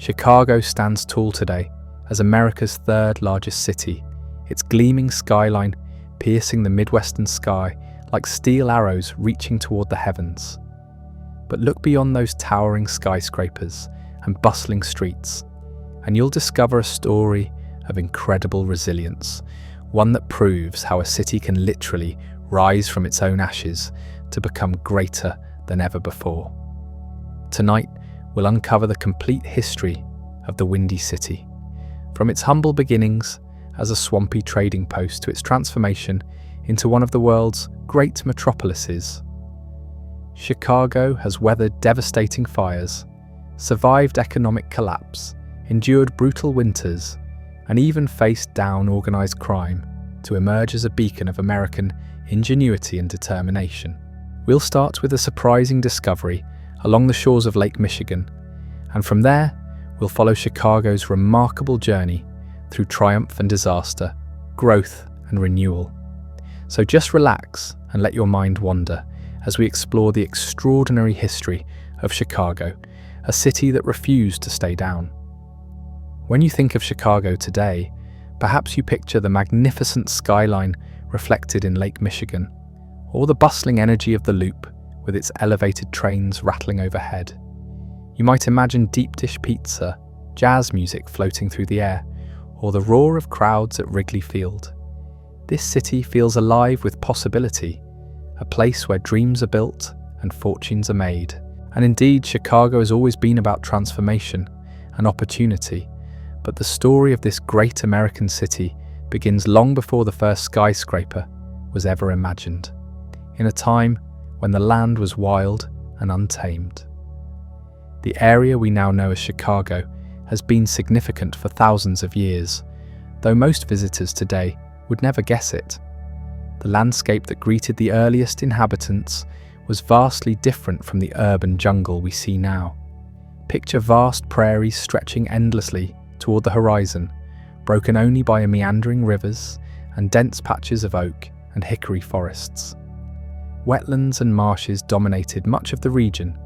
Chicago stands tall today as America's third largest city, its gleaming skyline piercing the Midwestern sky like steel arrows reaching toward the heavens. But look beyond those towering skyscrapers and bustling streets, and you'll discover a story of incredible resilience, one that proves how a city can literally rise from its own ashes to become greater than ever before. Tonight, we'll uncover the complete history of the Windy City, from its humble beginnings as a swampy trading post to its transformation into one of the world's great metropolises. Chicago has weathered devastating fires, survived economic collapse, endured brutal winters, and even faced down organised crime to emerge as a beacon of American ingenuity and determination. We'll start with a surprising discovery along the shores of Lake Michigan, and from there, we'll follow Chicago's remarkable journey through triumph and disaster, growth and renewal. So just relax and let your mind wander as we explore the extraordinary history of Chicago, a city that refused to stay down. When you think of Chicago today, perhaps you picture the magnificent skyline reflected in Lake Michigan, or the bustling energy of the Loop with its elevated trains rattling overhead. You might imagine deep dish pizza, jazz music floating through the air, or the roar of crowds at Wrigley Field. This city feels alive with possibility, a place where dreams are built and fortunes are made. And indeed, Chicago has always been about transformation and opportunity, but the story of this great American city begins long before the first skyscraper was ever imagined, in a time when the land was wild and untamed. The area we now know as Chicago has been significant for thousands of years, though most visitors today would never guess it. The landscape that greeted the earliest inhabitants was vastly different from the urban jungle we see now. Picture vast prairies stretching endlessly toward the horizon, broken only by meandering rivers and dense patches of oak and hickory forests. Wetlands and marshes dominated much of the region,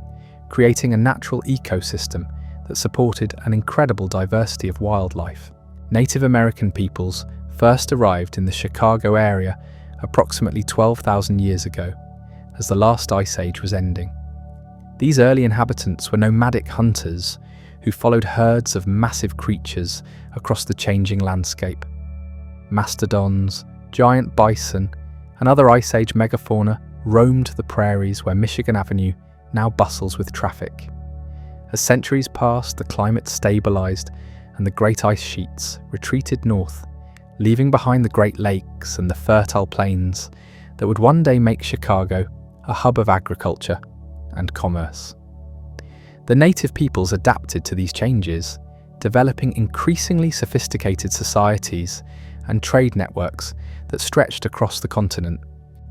creating a natural ecosystem that supported an incredible diversity of wildlife. Native American peoples first arrived in the Chicago area approximately 12,000 years ago, as the last ice age was ending. These early inhabitants were nomadic hunters who followed herds of massive creatures across the changing landscape. Mastodons, giant bison, and other ice age megafauna roamed the prairies where Michigan Avenue now bustles with traffic. As centuries passed, the climate stabilized and the great ice sheets retreated north, leaving behind the Great Lakes and the fertile plains that would one day make Chicago a hub of agriculture and commerce. The native peoples adapted to these changes, developing increasingly sophisticated societies and trade networks that stretched across the continent.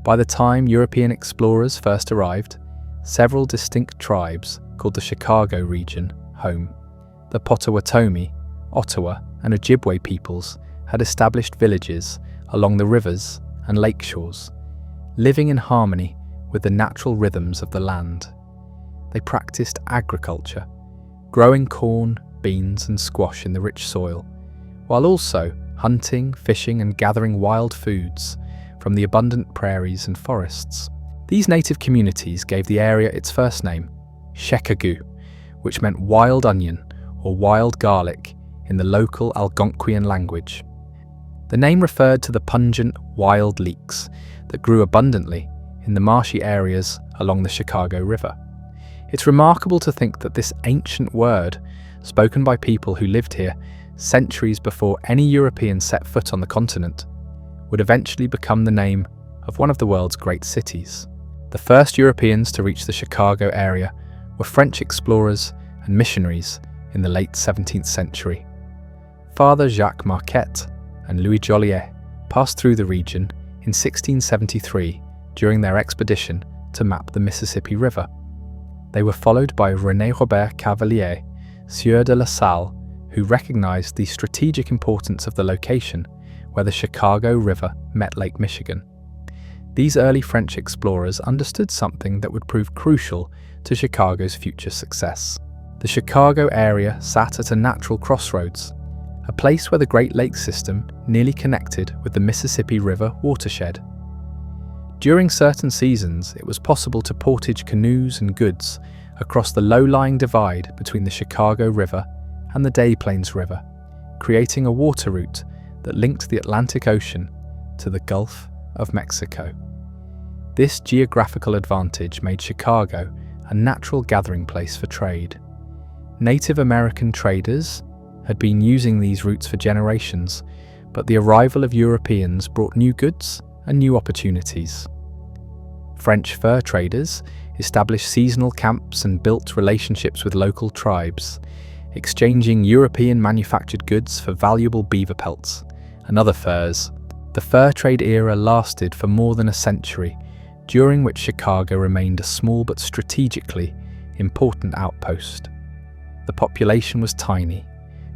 By the time European explorers first arrived, several distinct tribes called the Chicago region home. The Potawatomi, Ottawa, and Ojibwe peoples had established villages along the rivers and lake shores, living in harmony with the natural rhythms of the land. They practiced agriculture, growing corn, beans, and squash in the rich soil, while also hunting, fishing, and gathering wild foods from the abundant prairies and forests. These native communities gave the area its first name, Shekagu, which meant wild onion or wild garlic in the local Algonquian language. The name referred to the pungent wild leeks that grew abundantly in the marshy areas along the Chicago River. It's remarkable to think that this ancient word, spoken by people who lived here centuries before any European set foot on the continent, would eventually become the name of one of the world's great cities. The first Europeans to reach the Chicago area were French explorers and missionaries in the late 17th century. Father Jacques Marquette and Louis Joliet passed through the region in 1673 during their expedition to map the Mississippi River. They were followed by René Robert Cavelier, Sieur de La Salle, who recognized the strategic importance of the location where the Chicago River met Lake Michigan. These early French explorers understood something that would prove crucial to Chicago's future success. The Chicago area sat at a natural crossroads, a place where the Great Lakes system nearly connected with the Mississippi River watershed. During certain seasons, it was possible to portage canoes and goods across the low-lying divide between the Chicago River and the Des Plaines River, creating a water route that linked the Atlantic Ocean to the Gulf of Mexico. This geographical advantage made Chicago a natural gathering place for trade. Native American traders had been using these routes for generations, but the arrival of Europeans brought new goods and new opportunities. French fur traders established seasonal camps and built relationships with local tribes, exchanging European manufactured goods for valuable beaver pelts and other furs. The fur trade era lasted for more than a century, during which Chicago remained a small but strategically important outpost. The population was tiny,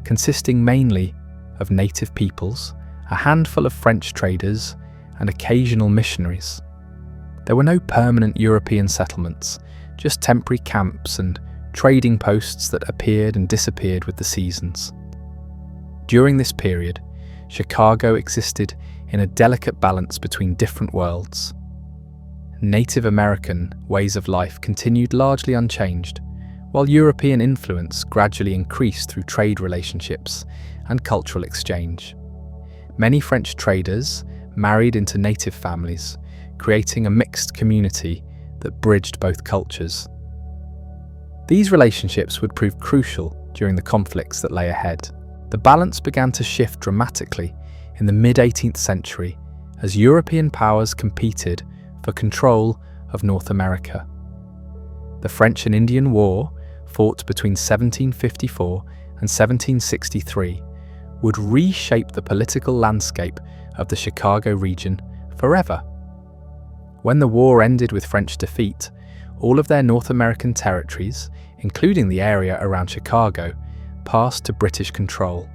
consisting mainly of native peoples, a handful of French traders, and occasional missionaries. There were no permanent European settlements, just temporary camps and trading posts that appeared and disappeared with the seasons. During this period, Chicago existed in a delicate balance between different worlds. Native American ways of life continued largely unchanged, while European influence gradually increased through trade relationships and cultural exchange. Many French traders married into native families, creating a mixed community that bridged both cultures. These relationships would prove crucial during the conflicts that lay ahead. The balance began to shift dramatically in the mid-18th century as European powers competed for control of North America. The French and Indian War, fought between 1754 and 1763, would reshape the political landscape of the Chicago region forever. When the war ended with French defeat, all of their North American territories, including the area around Chicago, passed to British control.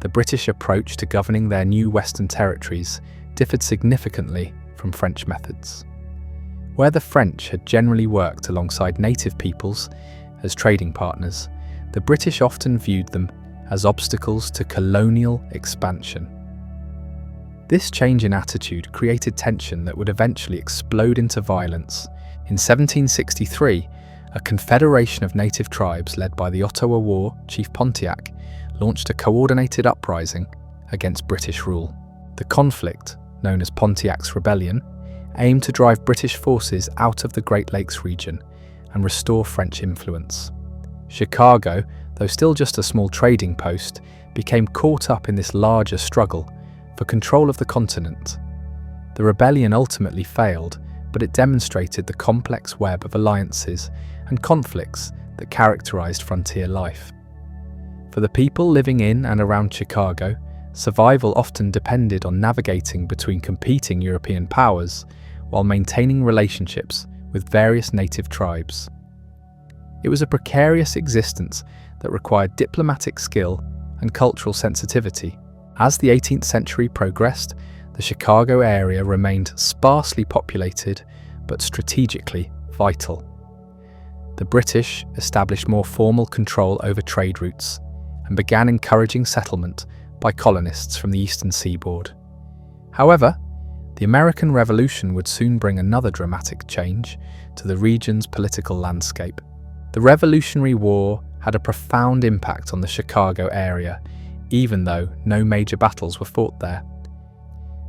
The British approach to governing their new Western territories differed significantly from French methods. Where the French had generally worked alongside native peoples as trading partners, the British often viewed them as obstacles to colonial expansion. This change in attitude created tension that would eventually explode into violence. In 1763, a confederation of native tribes led by the Ottawa War Chief Pontiac launched a coordinated uprising against British rule. The conflict, known as Pontiac's Rebellion, aimed to drive British forces out of the Great Lakes region and restore French influence. Chicago, though still just a small trading post, became caught up in this larger struggle for control of the continent. The rebellion ultimately failed, but it demonstrated the complex web of alliances and conflicts that characterized frontier life. For the people living in and around Chicago, survival often depended on navigating between competing European powers while maintaining relationships with various native tribes. It was a precarious existence that required diplomatic skill and cultural sensitivity. As the 18th century progressed, the Chicago area remained sparsely populated but strategically vital. The British established more formal control over trade routes and began encouraging settlement by colonists from the eastern seaboard. However, the American Revolution would soon bring another dramatic change to the region's political landscape. The Revolutionary War had a profound impact on the Chicago area, even though no major battles were fought there.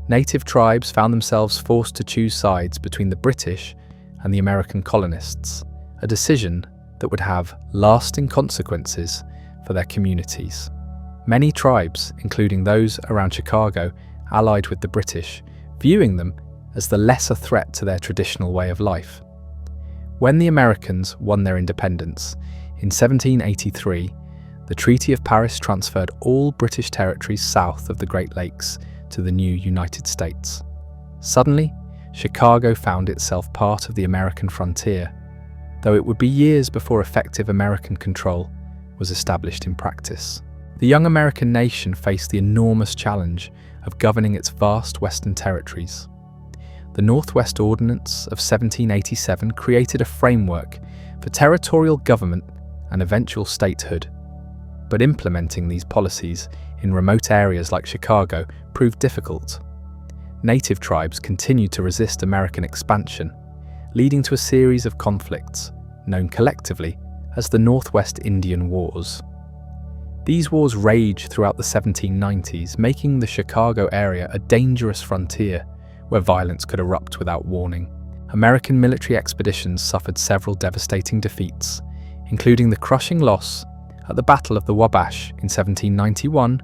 Native tribes found themselves forced to choose sides between the British and the American colonists, a decision that would have lasting consequences for their communities. Many tribes, including those around Chicago, allied with the British, viewing them as the lesser threat to their traditional way of life. When the Americans won their independence in 1783, the Treaty of Paris transferred all British territories south of the Great Lakes to the new United States. Suddenly, Chicago found itself part of the American frontier, though it would be years before effective American control was established in practice. The young American nation faced the enormous challenge of governing its vast western territories. The Northwest Ordinance of 1787 created a framework for territorial government and eventual statehood. But implementing these policies in remote areas like Chicago proved difficult. Native tribes continued to resist American expansion, leading to a series of conflicts, known collectively as the Northwest Indian Wars. These wars raged throughout the 1790s, making the Chicago area a dangerous frontier where violence could erupt without warning. American military expeditions suffered several devastating defeats, including the crushing loss at the Battle of the Wabash in 1791,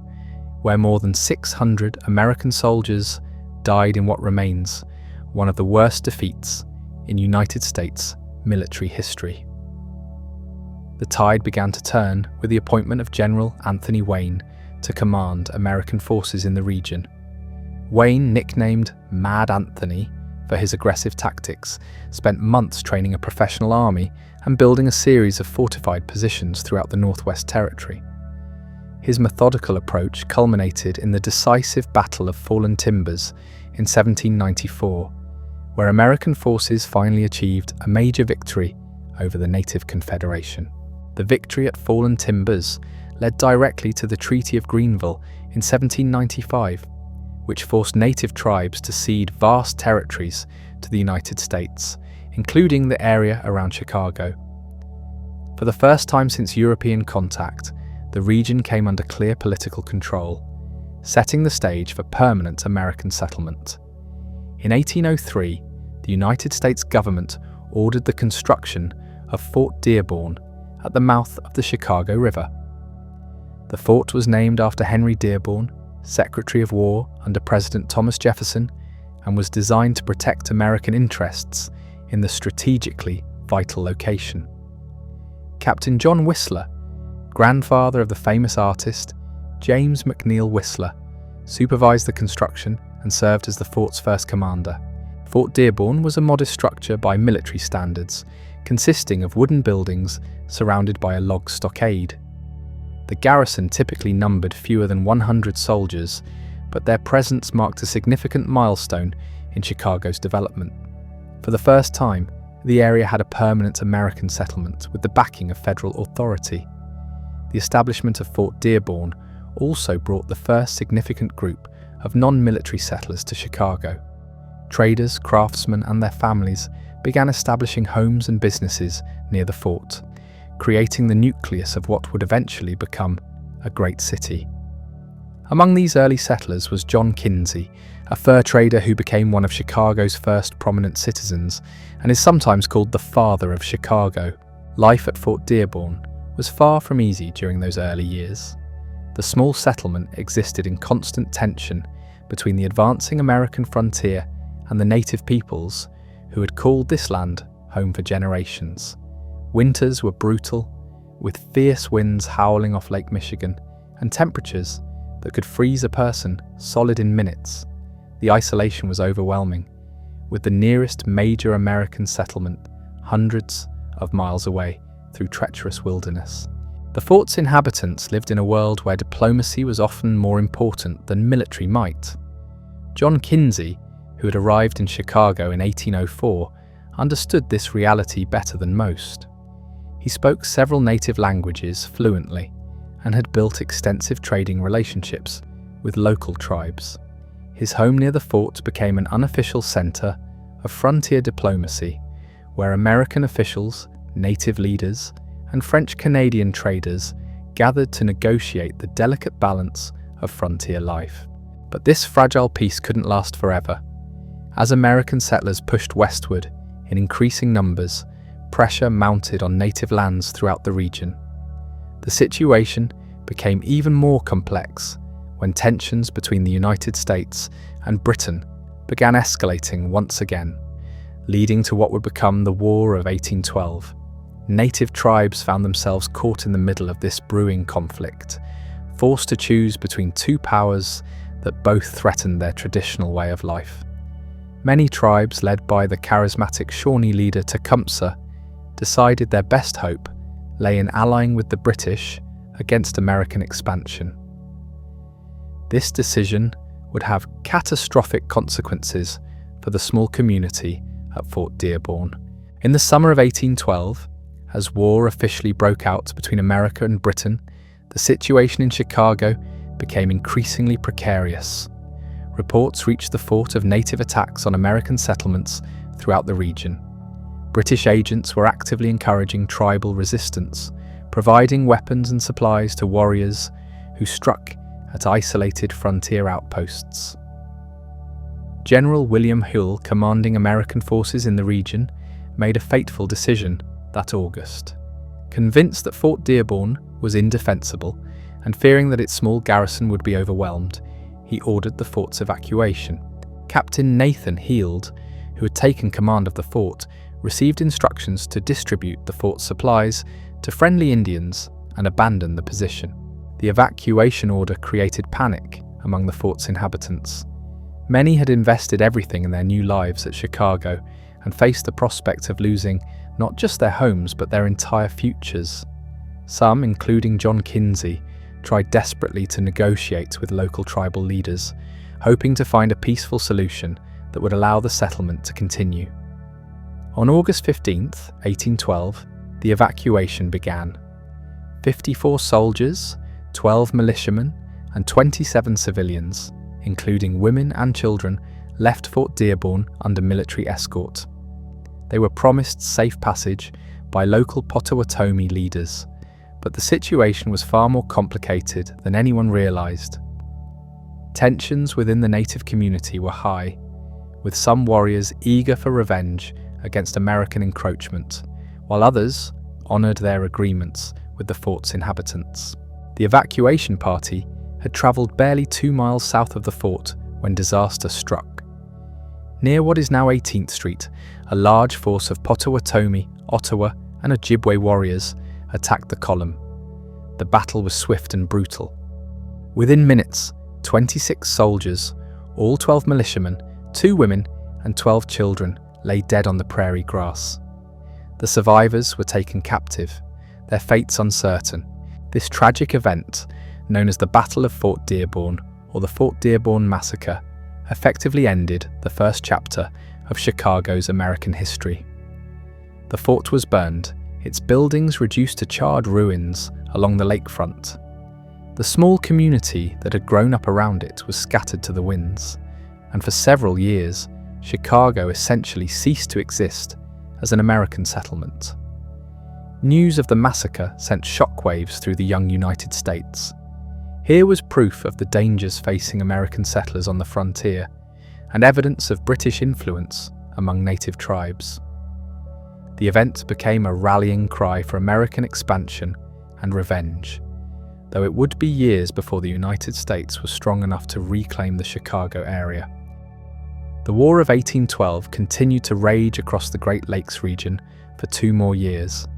where more than 600 American soldiers died in what remains one of the worst defeats in United States military history. The tide began to turn with the appointment of General Anthony Wayne to command American forces in the region. Wayne, nicknamed Mad Anthony for his aggressive tactics, spent months training a professional army and building a series of fortified positions throughout the Northwest Territory. His methodical approach culminated in the decisive Battle of Fallen Timbers in 1794, where American forces finally achieved a major victory over the Native Confederation. The victory at Fallen Timbers led directly to the Treaty of Greenville in 1795, which forced native tribes to cede vast territories to the United States, including the area around Chicago. For the first time since European contact, the region came under clear political control, setting the stage for permanent American settlement. In 1803, the United States government ordered the construction of Fort Dearborn at the mouth of the Chicago River. The fort was named after Henry Dearborn, Secretary of War under President Thomas Jefferson, and was designed to protect American interests in the strategically vital location. Captain John Whistler, grandfather of the famous artist James McNeill Whistler, supervised the construction and served as the fort's first commander. Fort Dearborn was a modest structure by military standards, consisting of wooden buildings surrounded by a log stockade. The garrison typically numbered fewer than 100 soldiers, but their presence marked a significant milestone in Chicago's development. For the first time, the area had a permanent American settlement with the backing of federal authority. The establishment of Fort Dearborn also brought the first significant group of non-military settlers to Chicago. Traders, craftsmen, and their families began establishing homes and businesses near the fort, creating the nucleus of what would eventually become a great city. Among these early settlers was John Kinsey, a fur trader who became one of Chicago's first prominent citizens and is sometimes called the father of Chicago. Life at Fort Dearborn was far from easy during those early years. The small settlement existed in constant tension between the advancing American frontier and the native peoples who had called this land home for generations. Winters were brutal, with fierce winds howling off Lake Michigan and temperatures that could freeze a person solid in minutes. The isolation was overwhelming, with the nearest major American settlement hundreds of miles away through treacherous wilderness. The fort's inhabitants lived in a world where diplomacy was often more important than military might. John Kinsey, who had arrived in Chicago in 1804, understood this reality better than most. He spoke several native languages fluently and had built extensive trading relationships with local tribes. His home near the fort became an unofficial center of frontier diplomacy, where American officials, native leaders, and French-Canadian traders gathered to negotiate the delicate balance of frontier life. But this fragile peace couldn't last forever. As American settlers pushed westward in increasing numbers, pressure mounted on native lands throughout the region. The situation became even more complex when tensions between the United States and Britain began escalating once again, leading to what would become the War of 1812. Native tribes found themselves caught in the middle of this brewing conflict, forced to choose between two powers that both threatened their traditional way of life. Many tribes, led by the charismatic Shawnee leader Tecumseh, decided their best hope lay in allying with the British against American expansion. This decision would have catastrophic consequences for the small community at Fort Dearborn. In the summer of 1812, As war officially broke out between America and Britain, the situation in Chicago became increasingly precarious. Reports reached the fort of native attacks on American settlements throughout the region. British agents were actively encouraging tribal resistance, providing weapons and supplies to warriors who struck at isolated frontier outposts. General William Hull, commanding American forces in the region, made a fateful decision that August. Convinced that Fort Dearborn was indefensible and fearing that its small garrison would be overwhelmed, he ordered the fort's evacuation. Captain Nathan Heald, who had taken command of the fort, received instructions to distribute the fort's supplies to friendly Indians and abandon the position. The evacuation order created panic among the fort's inhabitants. Many had invested everything in their new lives at Chicago and faced the prospect of losing not just their homes but their entire futures. Some, including John Kinsey, tried desperately to negotiate with local tribal leaders, hoping to find a peaceful solution that would allow the settlement to continue. On August 15, 1812, the evacuation began. 54 soldiers, 12 militiamen, and 27 civilians, including women and children, left Fort Dearborn under military escort. They were promised safe passage by local Potawatomi leaders, but the situation was far more complicated than anyone realized. Tensions within the native community were high, with some warriors eager for revenge against American encroachment, while others honored their agreements with the fort's inhabitants. The evacuation party had traveled barely 2 miles south of the fort when disaster struck. Near what is now 18th Street, a large force of Potawatomi, Ottawa, and Ojibwe warriors attacked the column. The battle was swift and brutal. Within minutes, 26 soldiers, all 12 militiamen, 2 women, and 12 children lay dead on the prairie grass. The survivors were taken captive, their fates uncertain. This tragic event, known as the Battle of Fort Dearborn or the Fort Dearborn Massacre, effectively ended the first chapter of Chicago's American history. The fort was burned, its buildings reduced to charred ruins along the lakefront. The small community that had grown up around it was scattered to the winds, and for several years, Chicago essentially ceased to exist as an American settlement. News of the massacre sent shockwaves through the young United States. Here was proof of the dangers facing American settlers on the frontier, and evidence of British influence among native tribes. The event became a rallying cry for American expansion and revenge, though it would be years before the United States was strong enough to reclaim the Chicago area. The War of 1812 continued to rage across the Great Lakes region for 2 more years.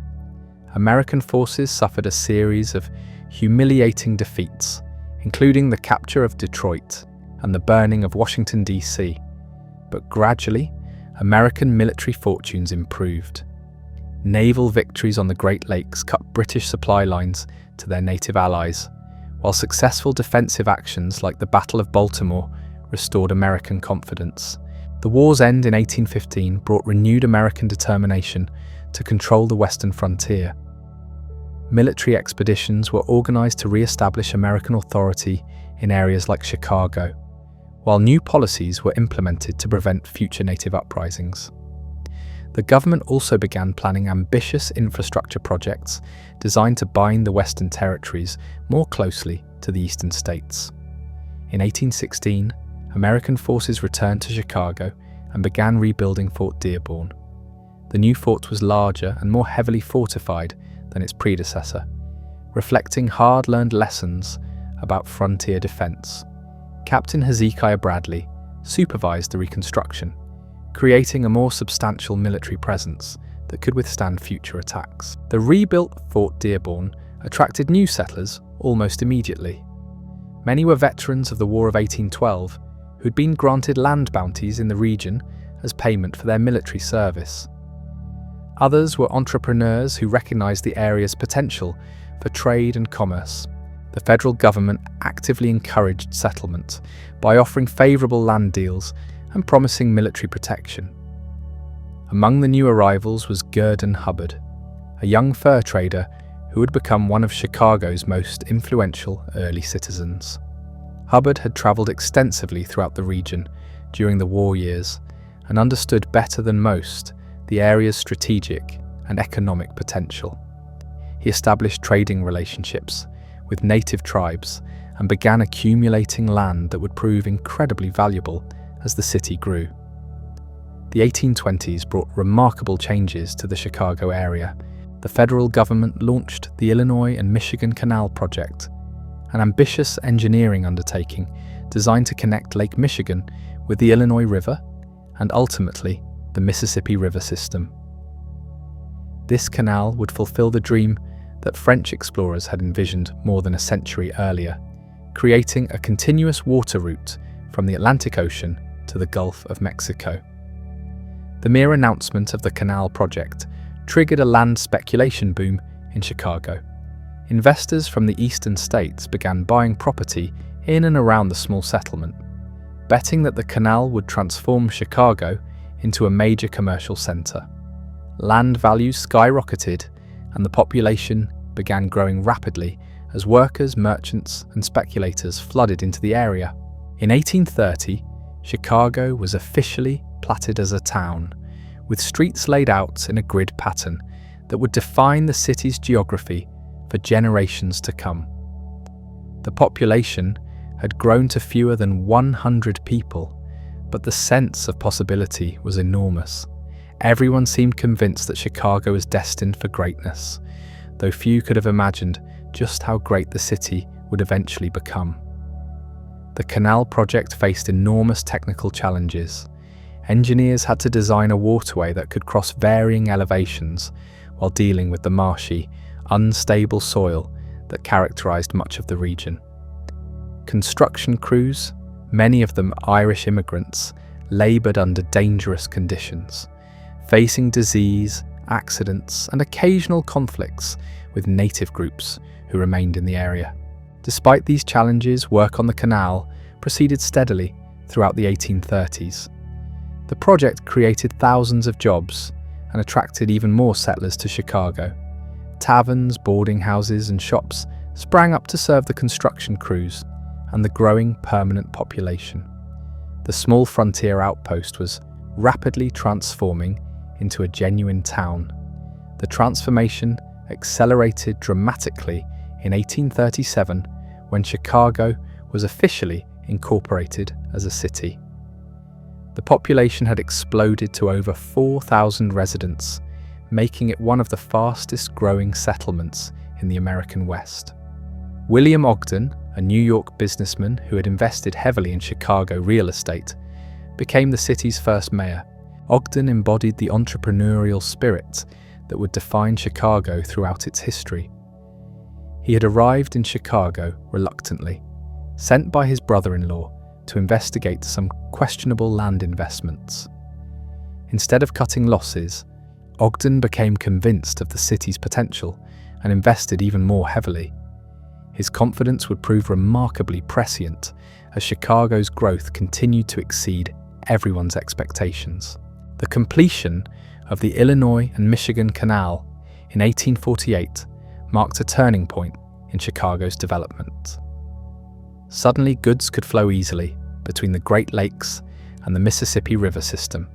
American forces suffered a series of humiliating defeats, including the capture of Detroit and the burning of Washington, D.C. But gradually, American military fortunes improved. Naval victories on the Great Lakes cut British supply lines to their native allies, while successful defensive actions like the Battle of Baltimore restored American confidence. The war's end in 1815 brought renewed American determination to control the western frontier. Military expeditions were organized to re-establish American authority in areas like Chicago, while new policies were implemented to prevent future native uprisings. The government also began planning ambitious infrastructure projects designed to bind the Western territories more closely to the eastern states. In 1816, American forces returned to Chicago and began rebuilding Fort Dearborn. The new fort was larger and more heavily fortified than its predecessor, reflecting hard-learned lessons about frontier defense. Captain Hezekiah Bradley supervised the reconstruction, creating a more substantial military presence that could withstand future attacks. The rebuilt Fort Dearborn attracted new settlers almost immediately. Many were veterans of the War of 1812 who'd been granted land bounties in the region as payment for their military service. Others were entrepreneurs who recognized the area's potential for trade and commerce. The federal government actively encouraged settlement by offering favorable land deals and promising military protection. Among the new arrivals was Gurdon Hubbard, a young fur trader who would become one of Chicago's most influential early citizens. Hubbard had traveled extensively throughout the region during the war years and understood better than most the area's strategic and economic potential. He established trading relationships with native tribes and began accumulating land that would prove incredibly valuable as the city grew. The 1820s brought remarkable changes to the Chicago area. The federal government launched the Illinois and Michigan Canal Project, an ambitious engineering undertaking designed to connect Lake Michigan with the Illinois River and ultimately the Mississippi River system. This canal would fulfill the dream that French explorers had envisioned more than a century earlier, creating a continuous water route from the Atlantic Ocean to the Gulf of Mexico. The mere announcement of the canal project triggered a land speculation boom in Chicago. Investors from the eastern states began buying property in and around the small settlement, betting that the canal would transform Chicago into a major commercial center. Land values skyrocketed, and the population began growing rapidly as workers, merchants, and speculators flooded into the area. In 1830, Chicago was officially platted as a town, with streets laid out in a grid pattern that would define the city's geography for generations to come. The population had grown to fewer than 100 people, but the sense of possibility was enormous. Everyone seemed convinced that Chicago was destined for greatness, though few could have imagined just how great the city would eventually become. The canal project faced enormous technical challenges. Engineers had to design a waterway that could cross varying elevations while dealing with the marshy, unstable soil that characterized much of the region. Construction crews, many of them Irish immigrants, labored under dangerous conditions, facing disease, accidents, and occasional conflicts with native groups who remained in the area. Despite these challenges, work on the canal proceeded steadily throughout the 1830s. The project created thousands of jobs and attracted even more settlers to Chicago. Taverns, boarding houses, and shops sprang up to serve the construction crews and the growing permanent population. The small frontier outpost was rapidly transforming into a genuine town. The transformation accelerated dramatically in 1837 when Chicago was officially incorporated as a city. The population had exploded to over 4,000 residents, making it one of the fastest growing settlements in the American West. William Ogden, a New York businessman who had invested heavily in Chicago real estate, became the city's first mayor. Ogden embodied the entrepreneurial spirit that would define Chicago throughout its history. He had arrived in Chicago reluctantly, sent by his brother-in-law to investigate some questionable land investments. Instead of cutting losses, Ogden became convinced of the city's potential and invested even more heavily. His confidence would prove remarkably prescient as Chicago's growth continued to exceed everyone's expectations. The completion of the Illinois and Michigan Canal in 1848 marked a turning point in Chicago's development. Suddenly, goods could flow easily between the Great Lakes and the Mississippi River system,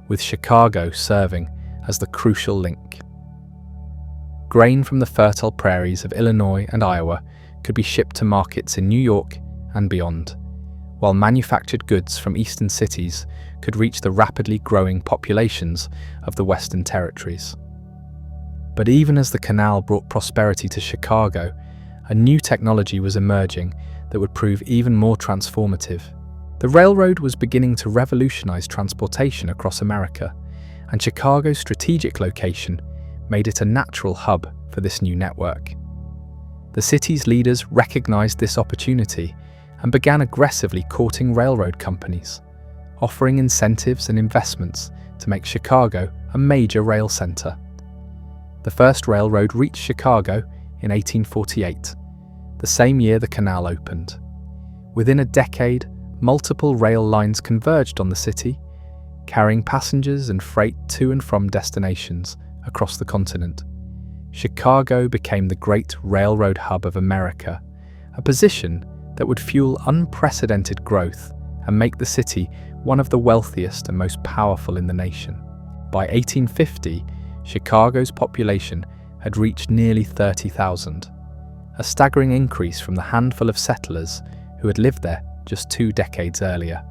with Chicago serving as the crucial link. Grain from the fertile prairies of Illinois and Iowa could be shipped to markets in New York and beyond, while manufactured goods from eastern cities could reach the rapidly growing populations of the Western territories. But even as the canal brought prosperity to Chicago, a new technology was emerging that would prove even more transformative. The railroad was beginning to revolutionize transportation across America, and Chicago's strategic location made it a natural hub for this new network. The city's leaders recognized this opportunity and began aggressively courting railroad companies, offering incentives and investments to make Chicago a major rail center. The first railroad reached Chicago in 1848, the same year the canal opened. Within a decade, multiple rail lines converged on the city, carrying passengers and freight to and from destinations across the continent. Chicago became the great railroad hub of America, a position that would fuel unprecedented growth and make the city one of the wealthiest and most powerful in the nation. By 1850, Chicago's population had reached nearly 30,000, a staggering increase from the handful of settlers who had lived there just 2 decades earlier.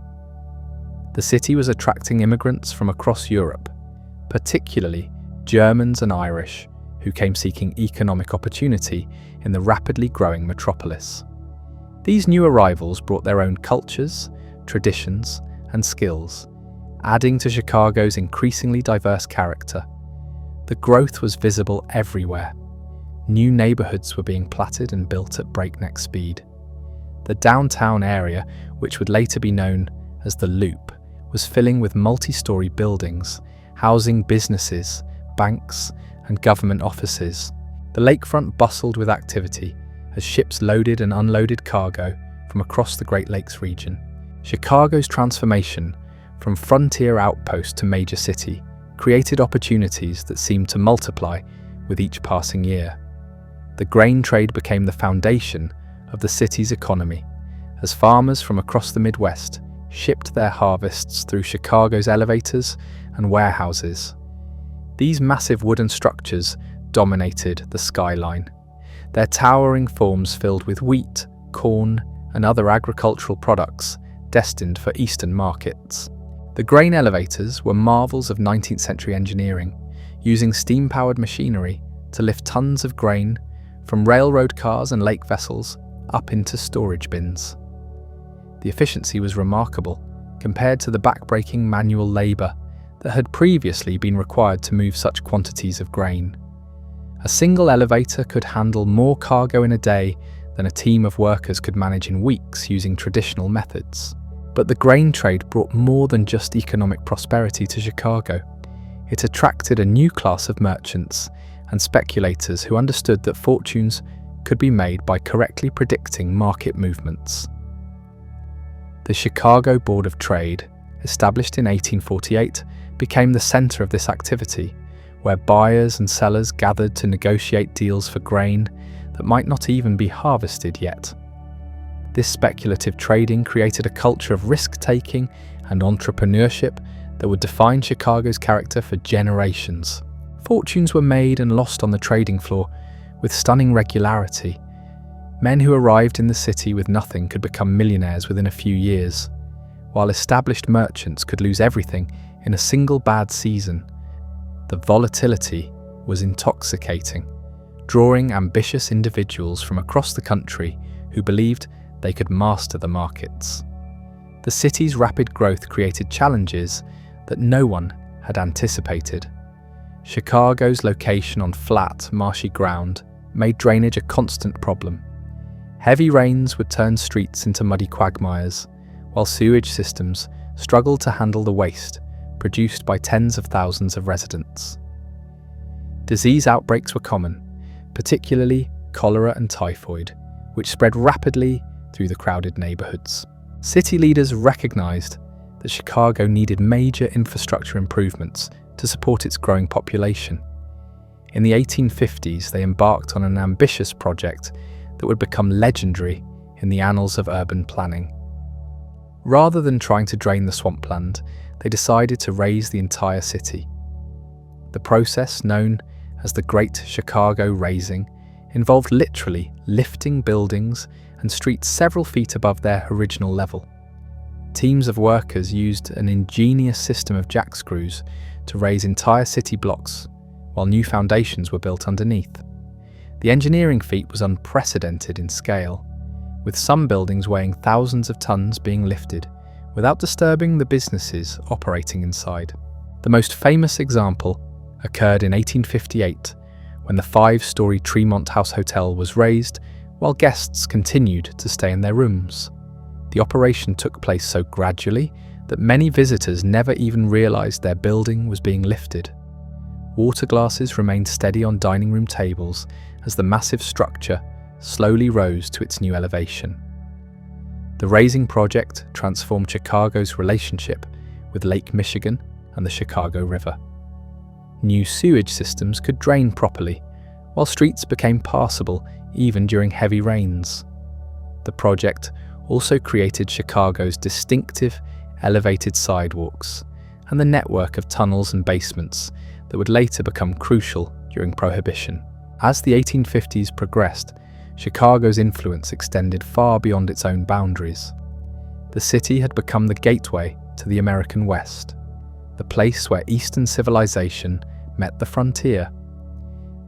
The city was attracting immigrants from across Europe, particularly Germans and Irish, who came seeking economic opportunity in the rapidly growing metropolis. These new arrivals brought their own cultures, traditions, and skills, adding to Chicago's increasingly diverse character. The growth was visible everywhere. New neighborhoods were being platted and built at breakneck speed. The downtown area, which would later be known as the Loop, was filling with multi-story buildings, housing businesses, banks, and government offices. The lakefront bustled with activity as ships loaded and unloaded cargo from across the Great Lakes region. Chicago's transformation from frontier outpost to major city created opportunities that seemed to multiply with each passing year. The grain trade became the foundation of the city's economy, as farmers from across the Midwest shipped their harvests through Chicago's elevators and warehouses. These massive wooden structures dominated the skyline, their towering forms filled with wheat, corn, and other agricultural products destined for eastern markets. The grain elevators were marvels of 19th century engineering, using steam-powered machinery to lift tons of grain from railroad cars and lake vessels up into storage bins. The efficiency was remarkable compared to the backbreaking manual labour that had previously been required to move such quantities of grain. A single elevator could handle more cargo in a day than a team of workers could manage in weeks using traditional methods. But the grain trade brought more than just economic prosperity to Chicago. It attracted a new class of merchants and speculators who understood that fortunes could be made by correctly predicting market movements. The Chicago Board of Trade, established in 1848, became the center of this activity, where buyers and sellers gathered to negotiate deals for grain that might not even be harvested yet. This speculative trading created a culture of risk-taking and entrepreneurship that would define Chicago's character for generations. Fortunes were made and lost on the trading floor with stunning regularity. Men who arrived in the city with nothing could become millionaires within a few years, while established merchants could lose everything in a single bad season. The volatility was intoxicating, drawing ambitious individuals from across the country who believed they could master the markets. The city's rapid growth created challenges that no one had anticipated. Chicago's location on flat, marshy ground made drainage a constant problem. Heavy rains would turn streets into muddy quagmires, while sewage systems struggled to handle the waste produced by tens of thousands of residents. Disease outbreaks were common, particularly cholera and typhoid, which spread rapidly through the crowded neighborhoods. City leaders recognized that Chicago needed major infrastructure improvements to support its growing population. In the 1850s, they embarked on an ambitious project that would become legendary in the annals of urban planning. Rather than trying to drain the swampland, they decided to raise the entire city. The process, known as the Great Chicago Raising, involved literally lifting buildings and streets several feet above their original level. Teams of workers used an ingenious system of jack screws to raise entire city blocks, while new foundations were built underneath. The engineering feat was unprecedented in scale, with some buildings weighing thousands of tons being lifted without disturbing the businesses operating inside. The most famous example occurred in 1858, when the 5-story Tremont House Hotel was raised while guests continued to stay in their rooms. The operation took place so gradually that many visitors never even realized their building was being lifted. Water glasses remained steady on dining room tables as the massive structure slowly rose to its new elevation. The raising project transformed Chicago's relationship with Lake Michigan and the Chicago River. New sewage systems could drain properly, while streets became passable even during heavy rains. The project also created Chicago's distinctive elevated sidewalks and the network of tunnels and basements that would later become crucial during Prohibition. As the 1850s progressed, Chicago's influence extended far beyond its own boundaries. The city had become the gateway to the American West, the place where Eastern civilization met the frontier.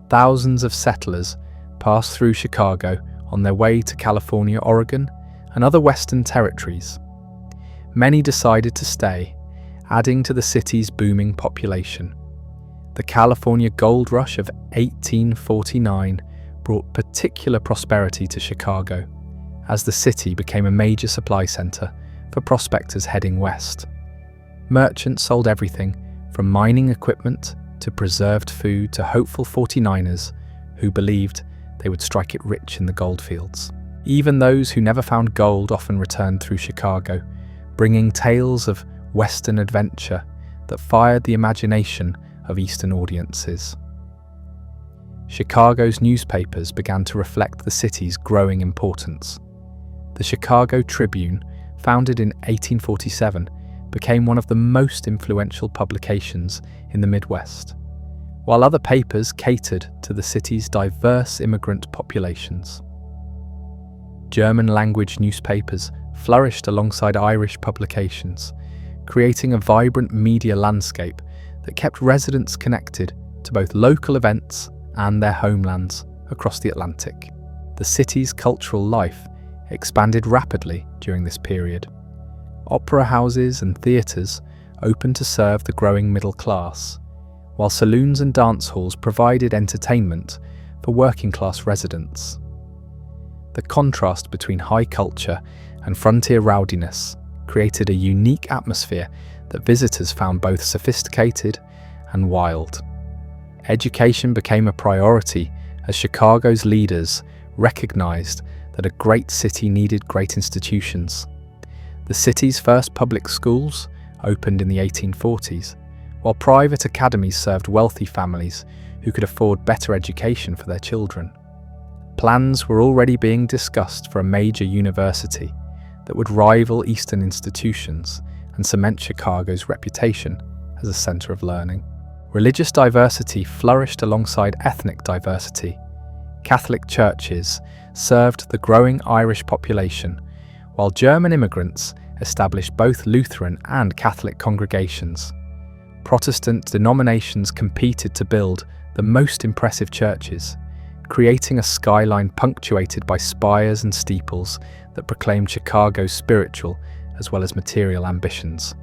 Thousands of settlers passed through Chicago on their way to California, Oregon, and other Western territories. Many decided to stay, adding to the city's booming population. The California gold rush of 1849 brought particular prosperity to Chicago, as the city became a major supply center for prospectors heading west. Merchants sold everything from mining equipment to preserved food to hopeful 49ers who believed they would strike it rich in the goldfields. Even those who never found gold often returned through Chicago, bringing tales of Western adventure that fired the imagination of Eastern audiences. Chicago's newspapers began to reflect the city's growing importance. The Chicago Tribune, founded in 1847, became one of the most influential publications in the Midwest, while other papers catered to the city's diverse immigrant populations. German-language newspapers flourished alongside Irish publications, creating a vibrant media landscape that kept residents connected to both local events and their homelands across the Atlantic. The city's cultural life expanded rapidly during this period. Opera houses and theatres opened to serve the growing middle class, while saloons and dance halls provided entertainment for working-class residents. The contrast between high culture and frontier rowdiness created a unique atmosphere that visitors found both sophisticated and wild. Education became a priority as Chicago's leaders recognized that a great city needed great institutions. The city's first public schools opened in the 1840s, while private academies served wealthy families who could afford better education for their children. Plans were already being discussed for a major university that would rival Eastern institutions and cement Chicago's reputation as a center of learning. Religious diversity flourished alongside ethnic diversity. Catholic churches served the growing Irish population, while German immigrants established both Lutheran and Catholic congregations. Protestant denominations competed to build the most impressive churches, creating a skyline punctuated by spires and steeples that proclaimed Chicago's spiritual as well as material ambitions.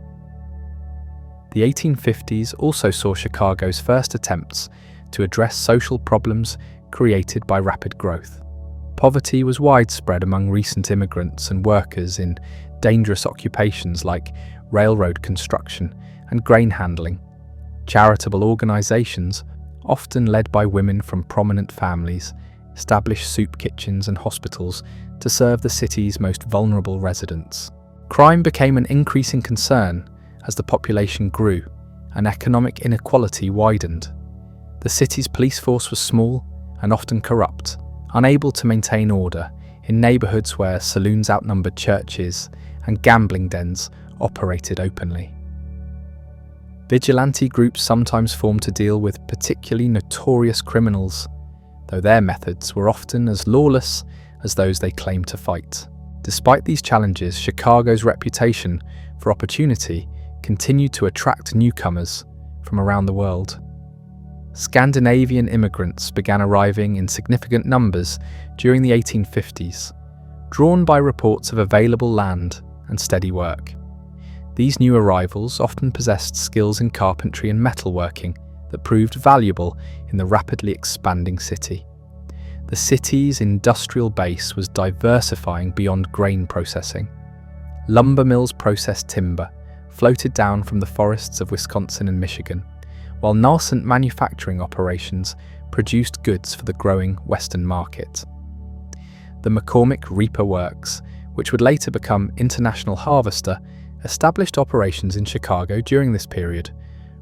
The 1850s also saw Chicago's first attempts to address social problems created by rapid growth. Poverty was widespread among recent immigrants and workers in dangerous occupations like railroad construction and grain handling. Charitable organizations, often led by women from prominent families, established soup kitchens and hospitals to serve the city's most vulnerable residents. Crime became an increasing concern as the population grew and economic inequality widened. The city's police force was small and often corrupt, unable to maintain order in neighborhoods where saloons outnumbered churches and gambling dens operated openly. Vigilante groups sometimes formed to deal with particularly notorious criminals, though their methods were often as lawless as those they claimed to fight. Despite these challenges, Chicago's reputation for opportunity continued to attract newcomers from around the world. Scandinavian immigrants began arriving in significant numbers during the 1850s, drawn by reports of available land and steady work. These new arrivals often possessed skills in carpentry and metalworking that proved valuable in the rapidly expanding city. The city's industrial base was diversifying beyond grain processing. Lumber mills processed timber, floated down from the forests of Wisconsin and Michigan, while nascent manufacturing operations produced goods for the growing Western market. The McCormick Reaper Works, which would later become International Harvester, established operations in Chicago during this period,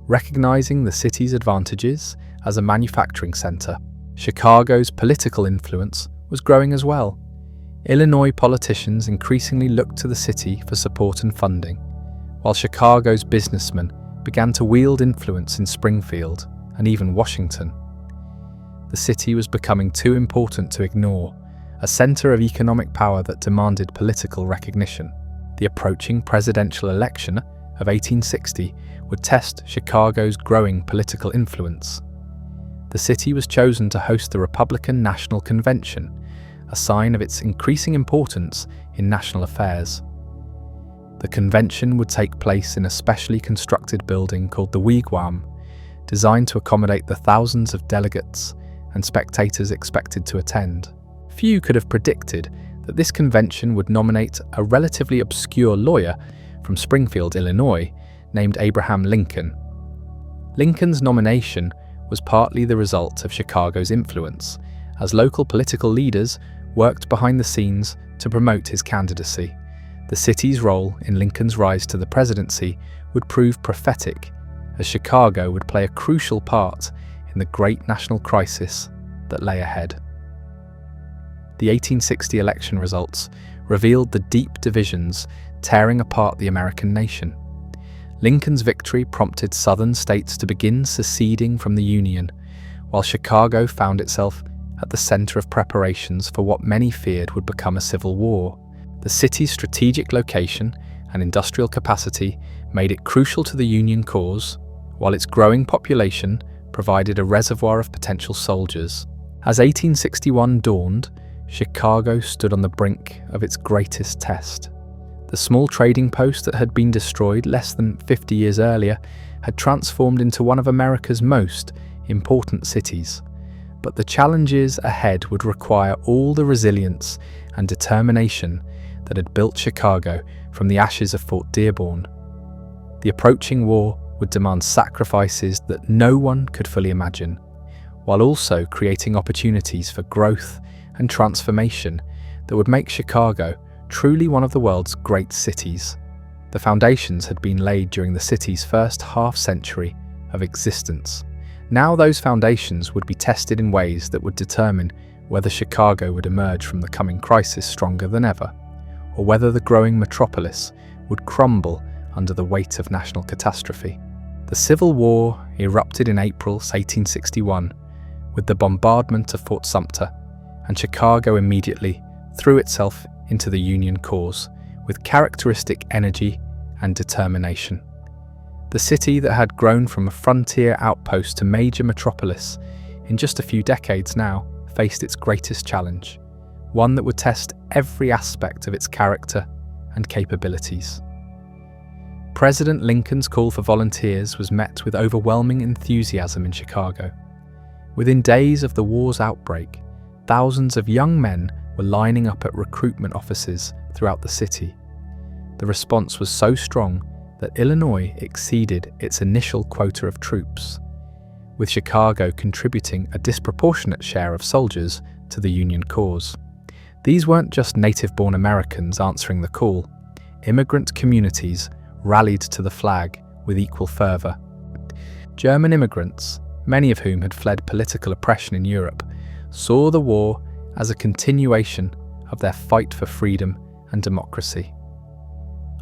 recognizing the city's advantages as a manufacturing center. Chicago's political influence was growing as well. Illinois politicians increasingly looked to the city for support and funding, while Chicago's businessmen began to wield influence in Springfield and even Washington. The city was becoming too important to ignore, a center of economic power that demanded political recognition. The approaching presidential election of 1860 would test Chicago's growing political influence. The city was chosen to host the Republican National Convention, a sign of its increasing importance in national affairs. The convention would take place in a specially constructed building called the Wigwam, designed to accommodate the thousands of delegates and spectators expected to attend. Few could have predicted that this convention would nominate a relatively obscure lawyer from Springfield, Illinois, named Abraham Lincoln. Lincoln's nomination was partly the result of Chicago's influence, as local political leaders worked behind the scenes to promote his candidacy. The city's role in Lincoln's rise to the presidency would prove prophetic, as Chicago would play a crucial part in the great national crisis that lay ahead. The 1860 election results revealed the deep divisions tearing apart the American nation. Lincoln's victory prompted Southern states to begin seceding from the Union, while Chicago found itself at the center of preparations for what many feared would become a civil war. The city's strategic location and industrial capacity made it crucial to the Union cause, while its growing population provided a reservoir of potential soldiers. As 1861 dawned, Chicago stood on the brink of its greatest test. The small trading post that had been destroyed less than 50 years earlier had transformed into one of America's most important cities. But the challenges ahead would require all the resilience and determination that had built Chicago from the ashes of Fort Dearborn. The approaching war would demand sacrifices that no one could fully imagine, while also creating opportunities for growth and transformation that would make Chicago truly one of the world's great cities. The foundations had been laid during the city's first half-century of existence. Now those foundations would be tested in ways that would determine whether Chicago would emerge from the coming crisis stronger than ever, or whether the growing metropolis would crumble under the weight of national catastrophe. The Civil War erupted in April 1861 with the bombardment of Fort Sumter, and Chicago immediately threw itself into the Union cause with characteristic energy and determination. The city that had grown from a frontier outpost to major metropolis in just a few decades now faced its greatest challenge, one that would test every aspect of its character and capabilities. President Lincoln's call for volunteers was met with overwhelming enthusiasm in Chicago. Within days of the war's outbreak, thousands of young men were lining up at recruitment offices throughout the city. The response was so strong that Illinois exceeded its initial quota of troops, with Chicago contributing a disproportionate share of soldiers to the Union cause. These weren't just native-born Americans answering the call. Immigrant communities rallied to the flag with equal fervor. German immigrants, many of whom had fled political oppression in Europe, saw the war as a continuation of their fight for freedom and democracy.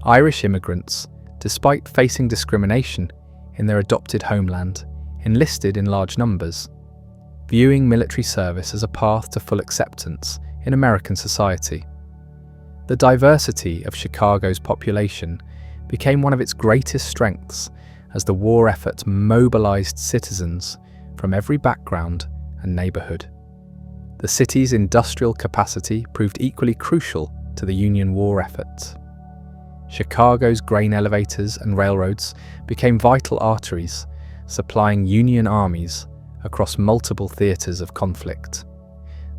Irish immigrants, despite facing discrimination in their adopted homeland, enlisted in large numbers, viewing military service as a path to full acceptance in American society. The diversity of Chicago's population became one of its greatest strengths as the war effort mobilized citizens from every background and neighborhood. The city's industrial capacity proved equally crucial to the Union war effort. Chicago's grain elevators and railroads became vital arteries, supplying Union armies across multiple theaters of conflict.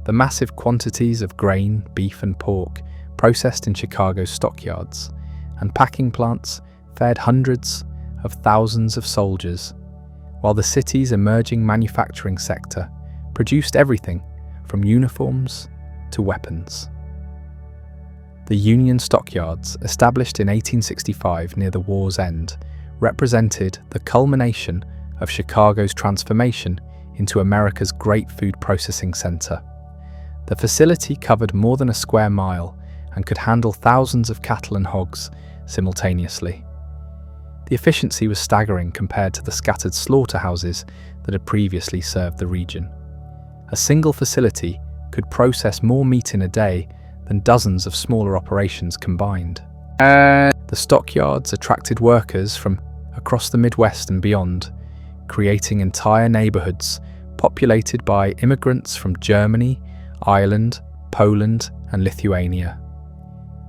The massive quantities of grain, beef and pork processed in Chicago's stockyards and packing plants fed hundreds of thousands of soldiers, while the city's emerging manufacturing sector produced everything from uniforms to weapons. The Union stockyards, established in 1865 near the war's end, represented the culmination of Chicago's transformation into America's great food processing center. The facility covered more than a square mile and could handle thousands of cattle and hogs simultaneously. The efficiency was staggering compared to the scattered slaughterhouses that had previously served the region. A single facility could process more meat in a day than dozens of smaller operations combined. The stockyards attracted workers from across the Midwest and beyond, creating entire neighborhoods populated by immigrants from Germany, Ireland, Poland, and Lithuania.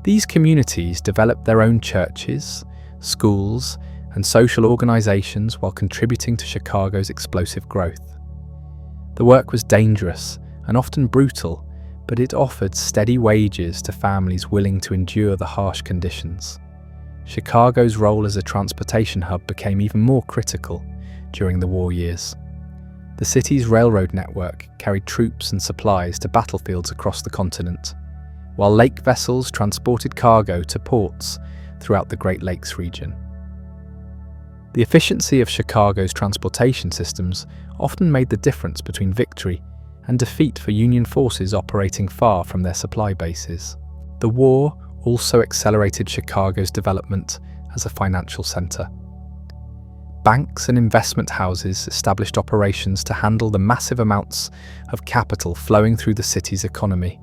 These communities developed their own churches, schools, and social organizations while contributing to Chicago's explosive growth. The work was dangerous and often brutal, but it offered steady wages to families willing to endure the harsh conditions. Chicago's role as a transportation hub became even more critical during the war years. The city's railroad network carried troops and supplies to battlefields across the continent, while lake vessels transported cargo to ports throughout the Great Lakes region. The efficiency of Chicago's transportation systems often made the difference between victory and defeat for Union forces operating far from their supply bases. The war also accelerated Chicago's development as a financial center. Banks and investment houses established operations to handle the massive amounts of capital flowing through the city's economy.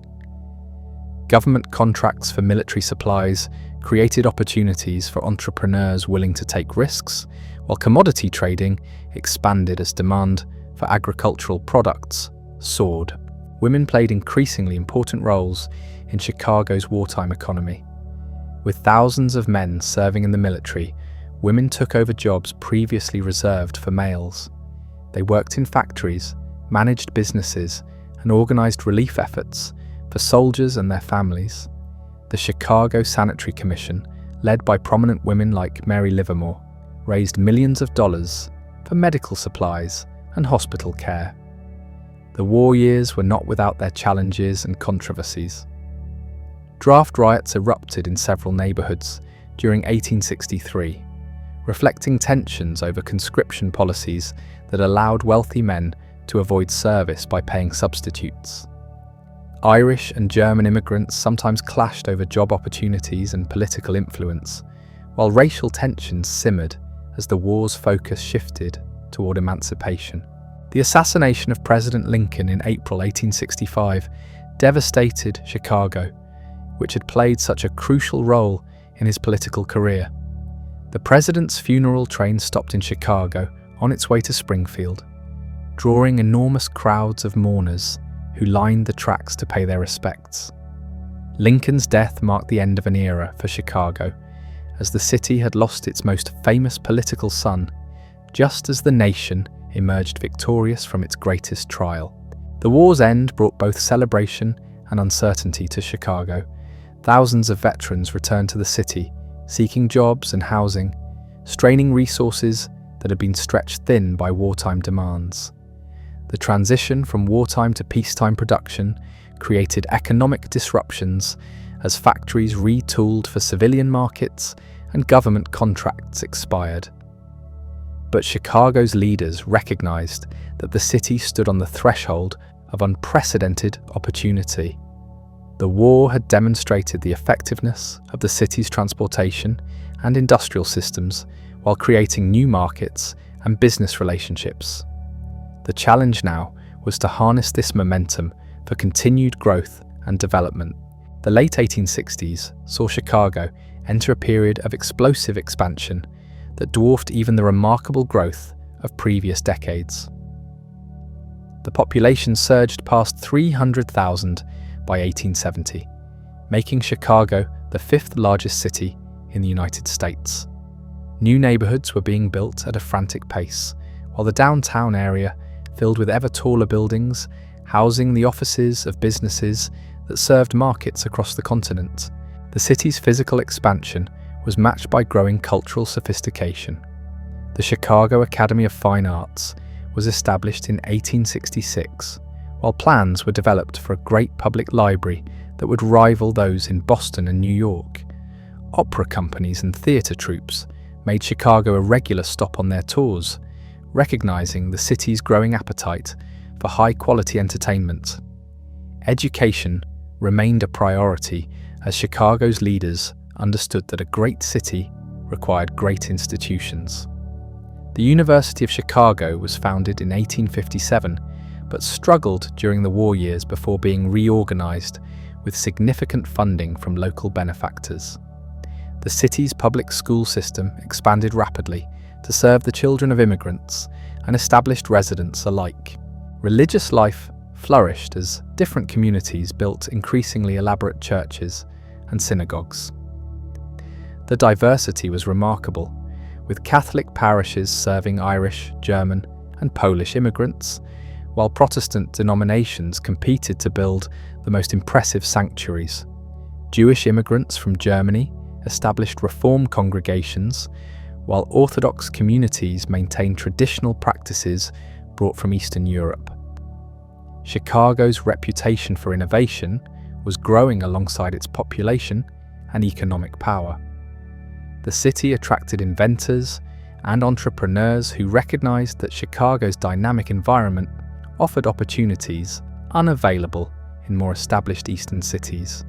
Government contracts for military supplies created opportunities for entrepreneurs willing to take risks, while commodity trading expanded as demand for agricultural products soared. Women played increasingly important roles in Chicago's wartime economy. With thousands of men serving in the military, women took over jobs previously reserved for males. They worked in factories, managed businesses, and organized relief efforts for soldiers and their families. The Chicago Sanitary Commission, led by prominent women like Mary Livermore, raised millions of dollars for medical supplies and hospital care. The war years were not without their challenges and controversies. Draft riots erupted in several neighborhoods during 1863, reflecting tensions over conscription policies that allowed wealthy men to avoid service by paying substitutes. Irish and German immigrants sometimes clashed over job opportunities and political influence, while racial tensions simmered as the war's focus shifted toward emancipation. The assassination of President Lincoln in April 1865 devastated Chicago, which had played such a crucial role in his political career. The president's funeral train stopped in Chicago on its way to Springfield, drawing enormous crowds of mourners who lined the tracks to pay their respects. Lincoln's death marked the end of an era for Chicago, as the city had lost its most famous political son, just as the nation emerged victorious from its greatest trial. The war's end brought both celebration and uncertainty to Chicago. Thousands of veterans returned to the city, seeking jobs and housing, straining resources that had been stretched thin by wartime demands. The transition from wartime to peacetime production created economic disruptions as factories retooled for civilian markets and government contracts expired. But Chicago's leaders recognized that the city stood on the threshold of unprecedented opportunity. The war had demonstrated the effectiveness of the city's transportation and industrial systems while creating new markets and business relationships. The challenge now was to harness this momentum for continued growth and development. The late 1860s saw Chicago enter a period of explosive expansion that dwarfed even the remarkable growth of previous decades. The population surged past 300,000 by 1870, making Chicago the fifth largest city in the United States. New neighborhoods were being built at a frantic pace, while the downtown area filled with ever taller buildings, housing the offices of businesses that served markets across the continent. The city's physical expansion was matched by growing cultural sophistication. The Chicago Academy of Fine Arts was established in 1866, while plans were developed for a great public library that would rival those in Boston and New York. Opera companies and theater troupes made Chicago a regular stop on their tours, recognizing the city's growing appetite for high-quality entertainment. Education remained a priority as Chicago's leaders understood that a great city required great institutions. The University of Chicago was founded in 1857, but struggled during the war years before being reorganized with significant funding from local benefactors. The city's public school system expanded rapidly to serve the children of immigrants and established residents alike. Religious life flourished as different communities built increasingly elaborate churches and synagogues. The diversity was remarkable, with Catholic parishes serving Irish, German, and Polish immigrants, while Protestant denominations competed to build the most impressive sanctuaries. Jewish immigrants from Germany established Reform congregations, while Orthodox communities maintained traditional practices brought from Eastern Europe. Chicago's reputation for innovation was growing alongside its population and economic power. The city attracted inventors and entrepreneurs who recognized that Chicago's dynamic environment offered opportunities unavailable in more established eastern cities.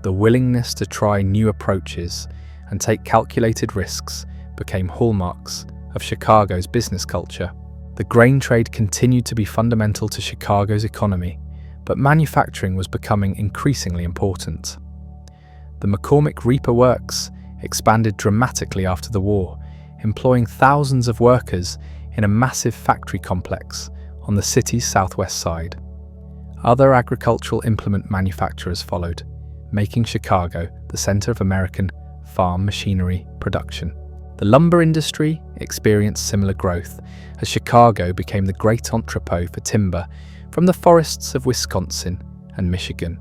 The willingness to try new approaches and take calculated risks became hallmarks of Chicago's business culture. The grain trade continued to be fundamental to Chicago's economy, but manufacturing was becoming increasingly important. The McCormick Reaper Works expanded dramatically after the war, employing thousands of workers in a massive factory complex on the city's southwest side. Other agricultural implement manufacturers followed, making Chicago the center of American farm machinery production. The lumber industry experienced similar growth as Chicago became the great entrepot for timber from the forests of Wisconsin and Michigan.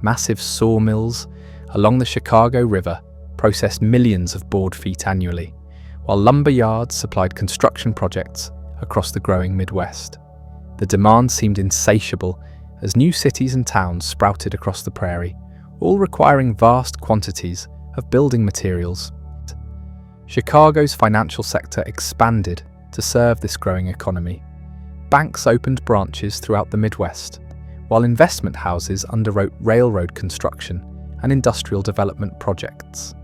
Massive sawmills along the Chicago River processed millions of board feet annually, while lumber yards supplied construction projects across the growing Midwest. The demand seemed insatiable as new cities and towns sprouted across the prairie, all requiring vast quantities of building materials. Chicago's financial sector expanded to serve this growing economy. Banks opened branches throughout the Midwest, while investment houses underwrote railroad construction and industrial development projects.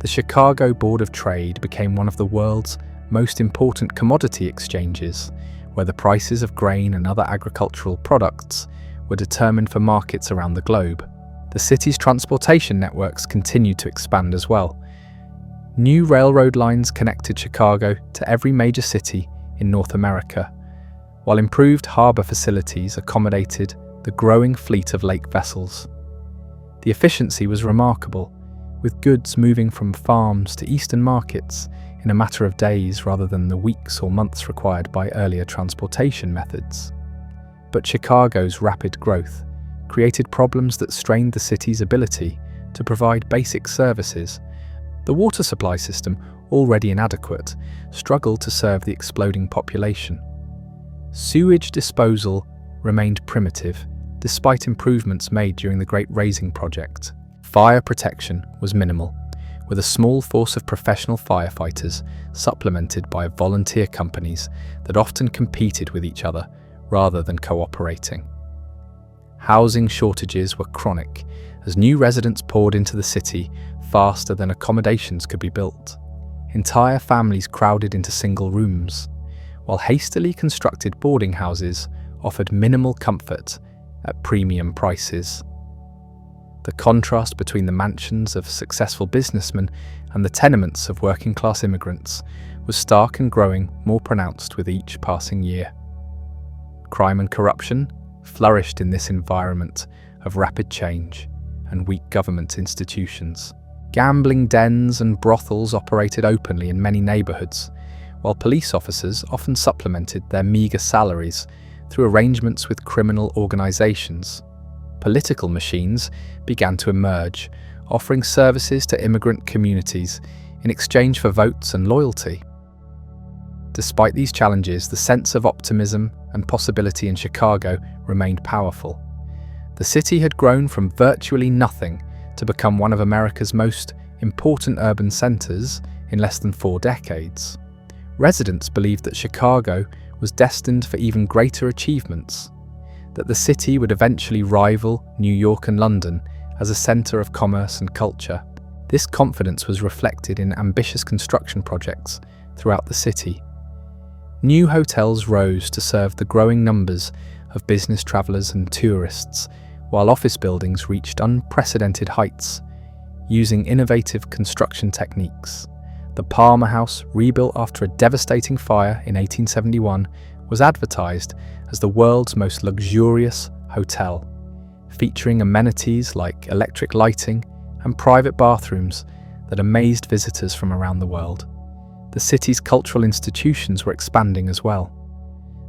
The Chicago Board of Trade became one of the world's most important commodity exchanges, where the prices of grain and other agricultural products were determined for markets around the globe. The city's transportation networks continued to expand as well. New railroad lines connected Chicago to every major city in North America, while improved harbor facilities accommodated the growing fleet of lake vessels. The efficiency was remarkable, with goods moving from farms to eastern markets in a matter of days rather than the weeks or months required by earlier transportation methods. But Chicago's rapid growth created problems that strained the city's ability to provide basic services. The water supply system, already inadequate, struggled to serve the exploding population. Sewage disposal remained primitive, despite improvements made during the Great Raising Project. Fire protection was minimal, with a small force of professional firefighters supplemented by volunteer companies that often competed with each other rather than cooperating. Housing shortages were chronic, as new residents poured into the city faster than accommodations could be built. Entire families crowded into single rooms, while hastily constructed boarding houses offered minimal comfort at premium prices. The contrast between the mansions of successful businessmen and the tenements of working-class immigrants was stark and growing more pronounced with each passing year. Crime and corruption flourished in this environment of rapid change and weak government institutions. Gambling dens and brothels operated openly in many neighborhoods, while police officers often supplemented their meager salaries through arrangements with criminal organizations. Political machines began to emerge, offering services to immigrant communities in exchange for votes and loyalty. Despite these challenges, the sense of optimism and possibility in Chicago remained powerful. The city had grown from virtually nothing to become one of America's most important urban centers in less than 4 decades. Residents believed that Chicago was destined for even greater achievements, that the city would eventually rival New York and London as a centre of commerce and culture. This confidence was reflected in ambitious construction projects throughout the city. New hotels rose to serve the growing numbers of business travellers and tourists, while office buildings reached unprecedented heights, using innovative construction techniques. The Palmer House, rebuilt after a devastating fire in 1871, was advertised as the world's most luxurious hotel, featuring amenities like electric lighting and private bathrooms that amazed visitors from around the world. The city's cultural institutions were expanding as well.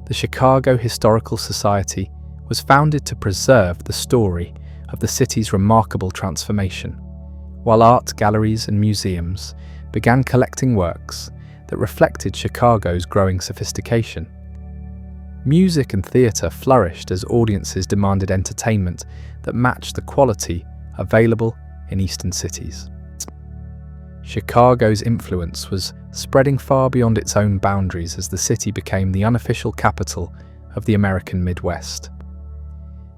The Chicago Historical Society was founded to preserve the story of the city's remarkable transformation, while art galleries and museums began collecting works that reflected Chicago's growing sophistication. Music and theatre flourished as audiences demanded entertainment that matched the quality available in eastern cities. Chicago's influence was spreading far beyond its own boundaries as the city became the unofficial capital of the American Midwest.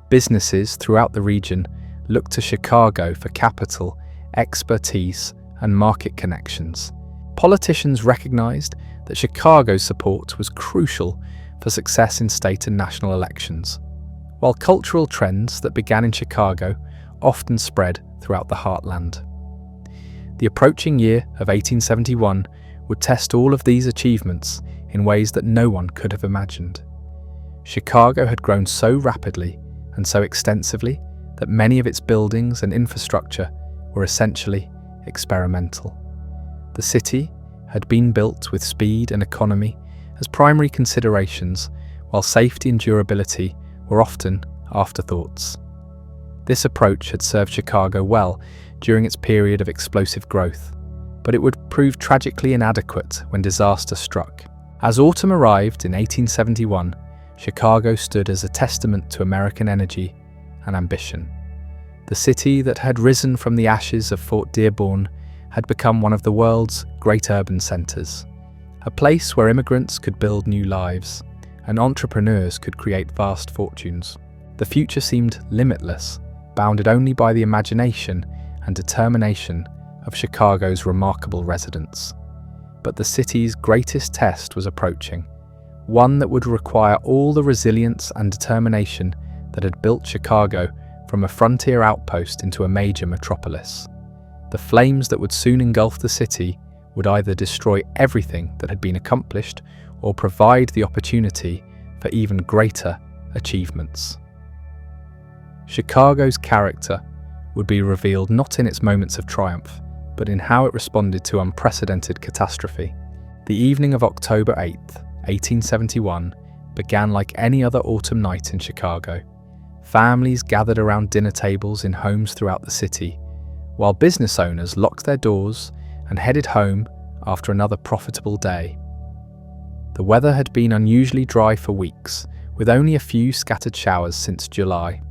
Businesses throughout the region looked to Chicago for capital, expertise, and market connections. Politicians recognized that Chicago's support was crucial for success in state and national elections, while cultural trends that began in Chicago often spread throughout the heartland. The approaching year of 1871 would test all of these achievements in ways that no one could have imagined. Chicago had grown so rapidly and so extensively that many of its buildings and infrastructure were essentially experimental. The city had been built with speed and economy as primary considerations, while safety and durability were often afterthoughts. This approach had served Chicago well during its period of explosive growth, but it would prove tragically inadequate when disaster struck. As autumn arrived in 1871, Chicago stood as a testament to American energy and ambition. The city that had risen from the ashes of Fort Dearborn had become one of the world's great urban centres, a place where immigrants could build new lives and entrepreneurs could create vast fortunes. The future seemed limitless, bounded only by the imagination and determination of Chicago's remarkable residents. But the city's greatest test was approaching, one that would require all the resilience and determination that had built Chicago from a frontier outpost into a major metropolis. The flames that would soon engulf the city would either destroy everything that had been accomplished or provide the opportunity for even greater achievements. Chicago's character would be revealed not in its moments of triumph, but in how it responded to unprecedented catastrophe. The evening of October 8th, 1871, began like any other autumn night in Chicago. Families gathered around dinner tables in homes throughout the city, while business owners locked their doors and headed home after another profitable day. The weather had been unusually dry for weeks, with only a few scattered showers since July.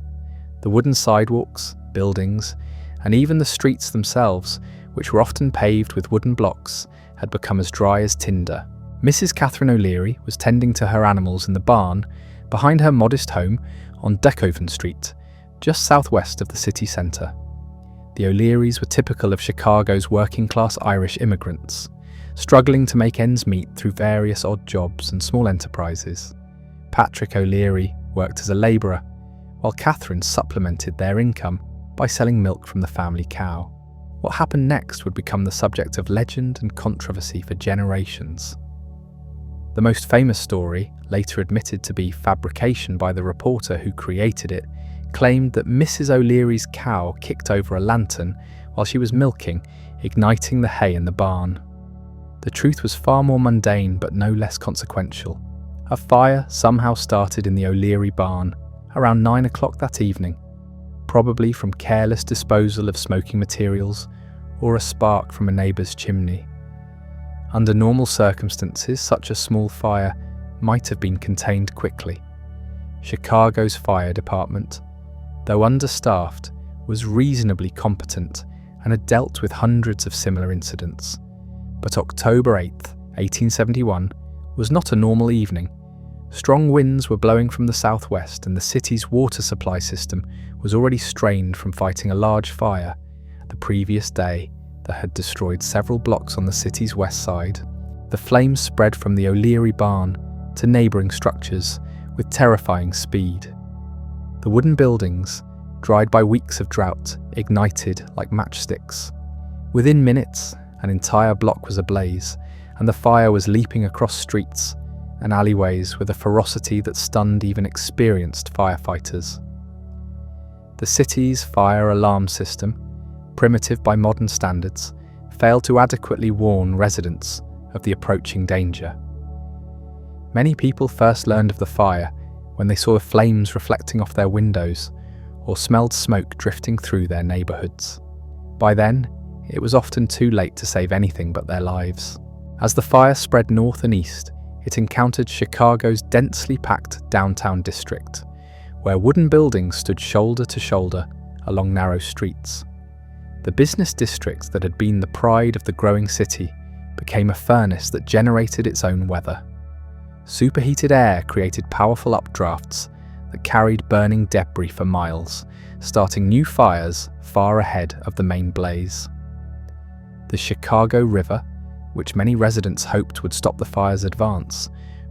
The wooden sidewalks, buildings, and even the streets themselves, which were often paved with wooden blocks, had become as dry as tinder. Mrs. Catherine O'Leary was tending to her animals in the barn behind her modest home on Decoven Street, just southwest of the city centre. The O'Learys were typical of Chicago's working-class Irish immigrants, struggling to make ends meet through various odd jobs and small enterprises. Patrick O'Leary worked as a labourer, while Catherine supplemented their income by selling milk from the family cow. What happened next would become the subject of legend and controversy for generations. The most famous story, later admitted to be fabrication by the reporter who created it, claimed that Mrs. O'Leary's cow kicked over a lantern while she was milking, igniting the hay in the barn. The truth was far more mundane but no less consequential. A fire somehow started in the O'Leary barn around 9 o'clock that evening, probably from careless disposal of smoking materials or a spark from a neighbour's chimney. Under normal circumstances, such a small fire might have been contained quickly. Chicago's fire department, though understaffed, was reasonably competent and had dealt with hundreds of similar incidents. But October 8th 1871, was not a normal evening. Strong winds were blowing from the southwest, and the city's water supply system was already strained from fighting a large fire the previous day that had destroyed several blocks on the city's west side. The flames spread from the O'Leary barn to neighbouring structures with terrifying speed. The wooden buildings, dried by weeks of drought, ignited like matchsticks. Within minutes, an entire block was ablaze, and the fire was leaping across streets and alleyways with a ferocity that stunned even experienced firefighters. The city's fire alarm system, primitive by modern standards, failed to adequately warn residents of the approaching danger. Many people first learned of the fire when they saw flames reflecting off their windows or smelled smoke drifting through their neighbourhoods. By then, it was often too late to save anything but their lives. As the fire spread north and east, it encountered Chicago's densely packed downtown district, where wooden buildings stood shoulder to shoulder along narrow streets. The business district that had been the pride of the growing city became a furnace that generated its own weather. Superheated air created powerful updrafts that carried burning debris for miles, starting new fires far ahead of the main blaze. The Chicago River, which many residents hoped would stop the fire's advance,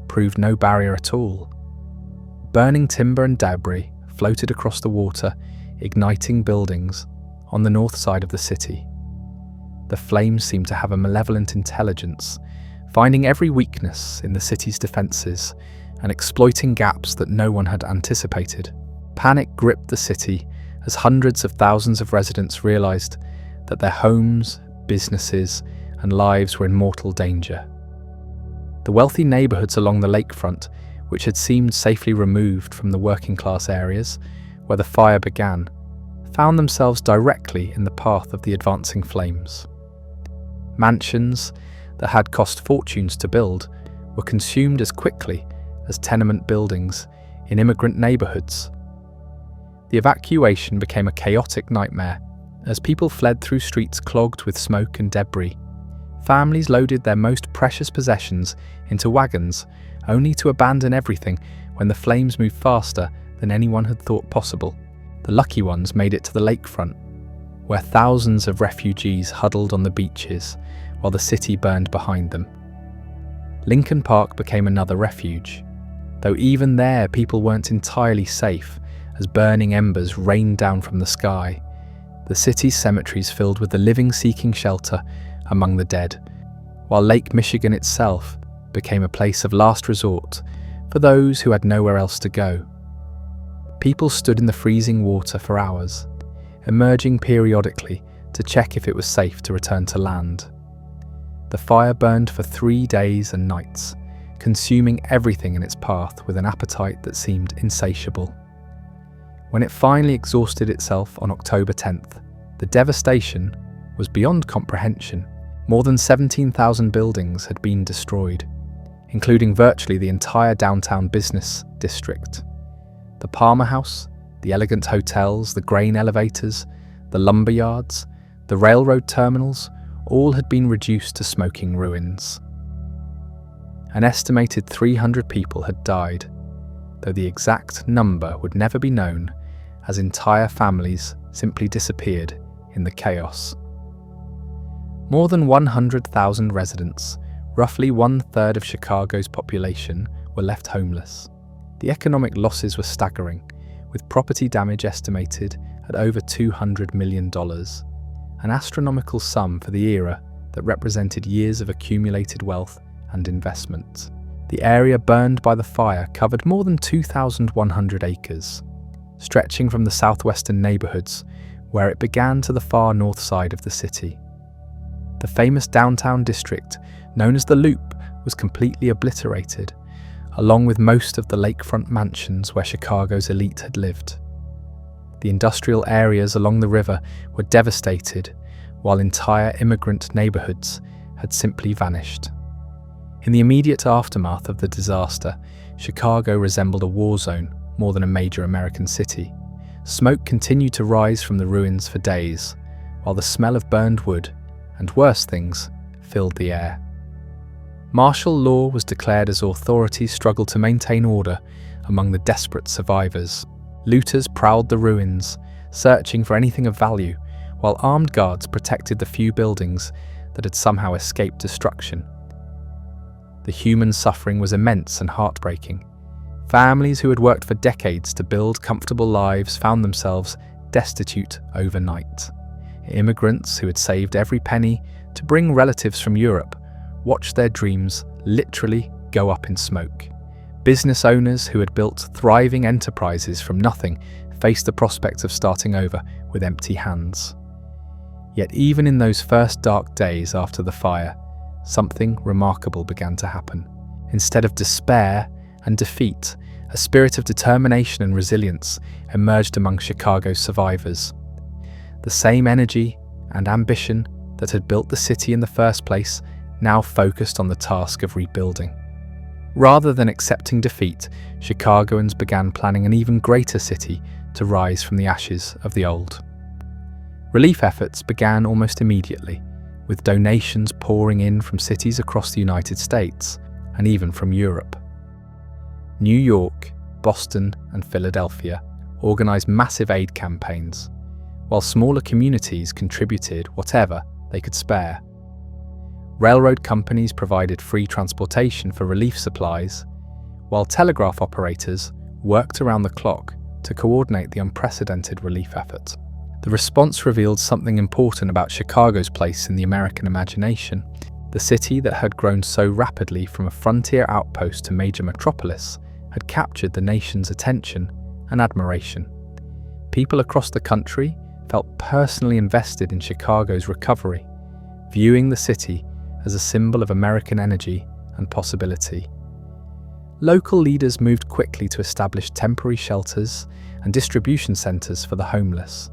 proved no barrier at all. Burning timber and debris floated across the water, igniting buildings on the north side of the city. The flames seemed to have a malevolent intelligence, finding every weakness in the city's defences and exploiting gaps that no one had anticipated. Panic gripped the city as hundreds of thousands of residents realised that their homes, businesses, and lives were in mortal danger. The wealthy neighbourhoods along the lakefront, which had seemed safely removed from the working-class areas where the fire began, found themselves directly in the path of the advancing flames. Mansions that had cost fortunes to build were consumed as quickly as tenement buildings in immigrant neighbourhoods. The evacuation became a chaotic nightmare as people fled through streets clogged with smoke and debris. Families loaded their most precious possessions into wagons, only to abandon everything when the flames moved faster than anyone had thought possible. The lucky ones made it to the lakefront, where thousands of refugees huddled on the beaches while the city burned behind them. Lincoln Park became another refuge, though even there people weren't entirely safe as burning embers rained down from the sky. The city's cemeteries filled with the living seeking shelter among the dead, while Lake Michigan itself became a place of last resort for those who had nowhere else to go. People stood in the freezing water for hours, emerging periodically to check if it was safe to return to land. The fire burned for 3 days and nights, consuming everything in its path with an appetite that seemed insatiable. When it finally exhausted itself on October 10th, the devastation was beyond comprehension. More than 17,000 buildings had been destroyed, including virtually the entire downtown business district. The Palmer House, the elegant hotels, the grain elevators, the lumber yards, the railroad terminals, all had been reduced to smoking ruins. An estimated 300 people had died, though the exact number would never be known, as entire families simply disappeared in the chaos. More than 100,000 residents, roughly 1/3 of Chicago's population, were left homeless. The economic losses were staggering, with property damage estimated at over $200 million, an astronomical sum for the era that represented years of accumulated wealth and investment. The area burned by the fire covered more than 2,100 acres, stretching from the southwestern neighbourhoods where it began to the far north side of the city. The famous downtown district, known as the Loop, was completely obliterated, along with most of the lakefront mansions where Chicago's elite had lived. The industrial areas along the river were devastated, while entire immigrant neighbourhoods had simply vanished. In the immediate aftermath of the disaster, Chicago resembled a war zone more than a major American city. Smoke continued to rise from the ruins for days, while the smell of burned wood and worse things filled the air. Martial law was declared as authorities struggled to maintain order among the desperate survivors. Looters prowled the ruins, searching for anything of value, while armed guards protected the few buildings that had somehow escaped destruction. The human suffering was immense and heartbreaking. Families who had worked for decades to build comfortable lives found themselves destitute overnight. Immigrants who had saved every penny to bring relatives from Europe watched their dreams literally go up in smoke. Business owners who had built thriving enterprises from nothing faced the prospect of starting over with empty hands. Yet even in those first dark days after the fire, something remarkable began to happen. Instead of despair and defeat, a spirit of determination and resilience emerged among Chicago's survivors. The same energy and ambition that had built the city in the first place now focused on the task of rebuilding. Rather than accepting defeat, Chicagoans began planning an even greater city to rise from the ashes of the old. Relief efforts began almost immediately, with donations pouring in from cities across the United States and even from Europe. New York, Boston, and Philadelphia organized massive aid campaigns, while smaller communities contributed whatever they could spare. Railroad companies provided free transportation for relief supplies, while telegraph operators worked around the clock to coordinate the unprecedented relief effort. The response revealed something important about Chicago's place in the American imagination. The city that had grown so rapidly from a frontier outpost to major metropolis had captured the nation's attention and admiration. People across the country felt personally invested in Chicago's recovery, viewing the city as a symbol of American energy and possibility. Local leaders moved quickly to establish temporary shelters and distribution centers for the homeless.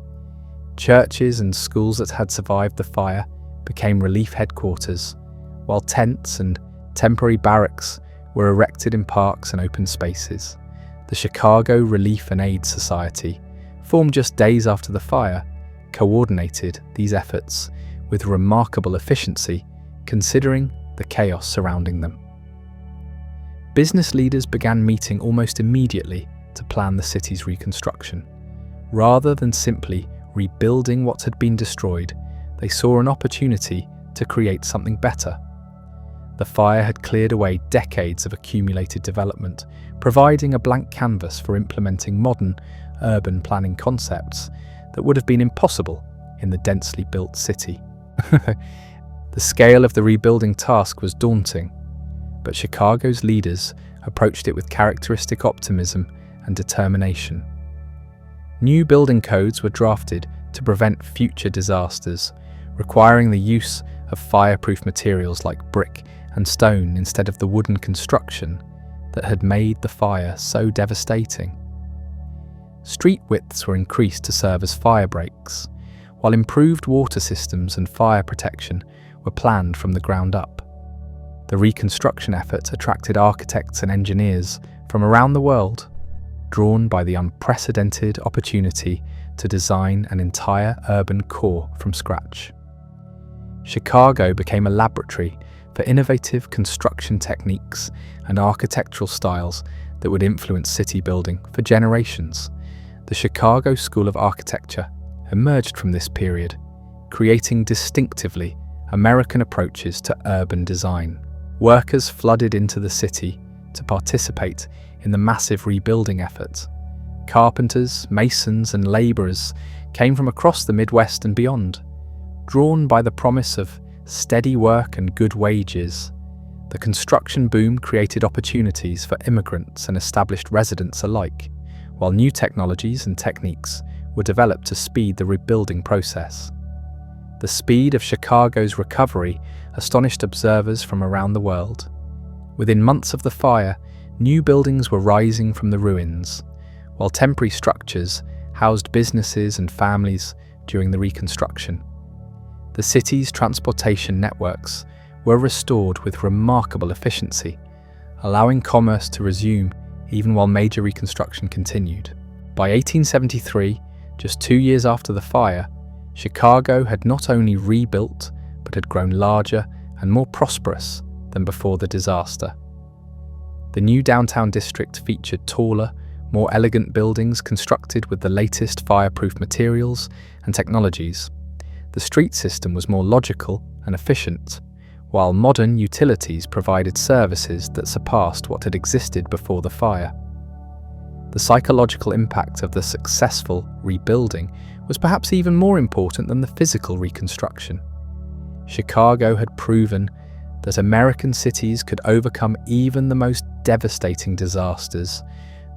Churches and schools that had survived the fire became relief headquarters, while tents and temporary barracks were erected in parks and open spaces. The Chicago Relief and Aid Society, formed just days after the fire, coordinated these efforts with remarkable efficiency, considering the chaos surrounding them. Business leaders began meeting almost immediately to plan the city's reconstruction. Rather than simply rebuilding what had been destroyed, they saw an opportunity to create something better. The fire had cleared away decades of accumulated development, providing a blank canvas for implementing modern urban planning concepts that would have been impossible in the densely built city. The scale of the rebuilding task was daunting, but Chicago's leaders approached it with characteristic optimism and determination. New building codes were drafted to prevent future disasters, requiring the use of fireproof materials like brick and stone instead of the wooden construction that had made the fire so devastating. Street widths were increased to serve as fire breaks, while improved water systems and fire protection were planned from the ground up. The reconstruction effort attracted architects and engineers from around the world, drawn by the unprecedented opportunity to design an entire urban core from scratch. Chicago became a laboratory for innovative construction techniques and architectural styles that would influence city building for generations. The Chicago School of Architecture emerged from this period, creating distinctively American approaches to urban design. Workers flooded into the city to participate in the massive rebuilding effort. Carpenters, masons, and laborers came from across the Midwest and beyond. Drawn by the promise of steady work and good wages, the construction boom created opportunities for immigrants and established residents alike, while new technologies and techniques were developed to speed the rebuilding process. The speed of Chicago's recovery astonished observers from around the world. Within months of the fire, new buildings were rising from the ruins, while temporary structures housed businesses and families during the reconstruction. The city's transportation networks were restored with remarkable efficiency, allowing commerce to resume even while major reconstruction continued. By 1873, just 2 years after the fire, Chicago had not only rebuilt, but had grown larger and more prosperous than before the disaster. The new downtown district featured taller, more elegant buildings constructed with the latest fireproof materials and technologies. The street system was more logical and efficient, while modern utilities provided services that surpassed what had existed before the fire. The psychological impact of the successful rebuilding was perhaps even more important than the physical reconstruction. Chicago had proven that American cities could overcome even the most devastating disasters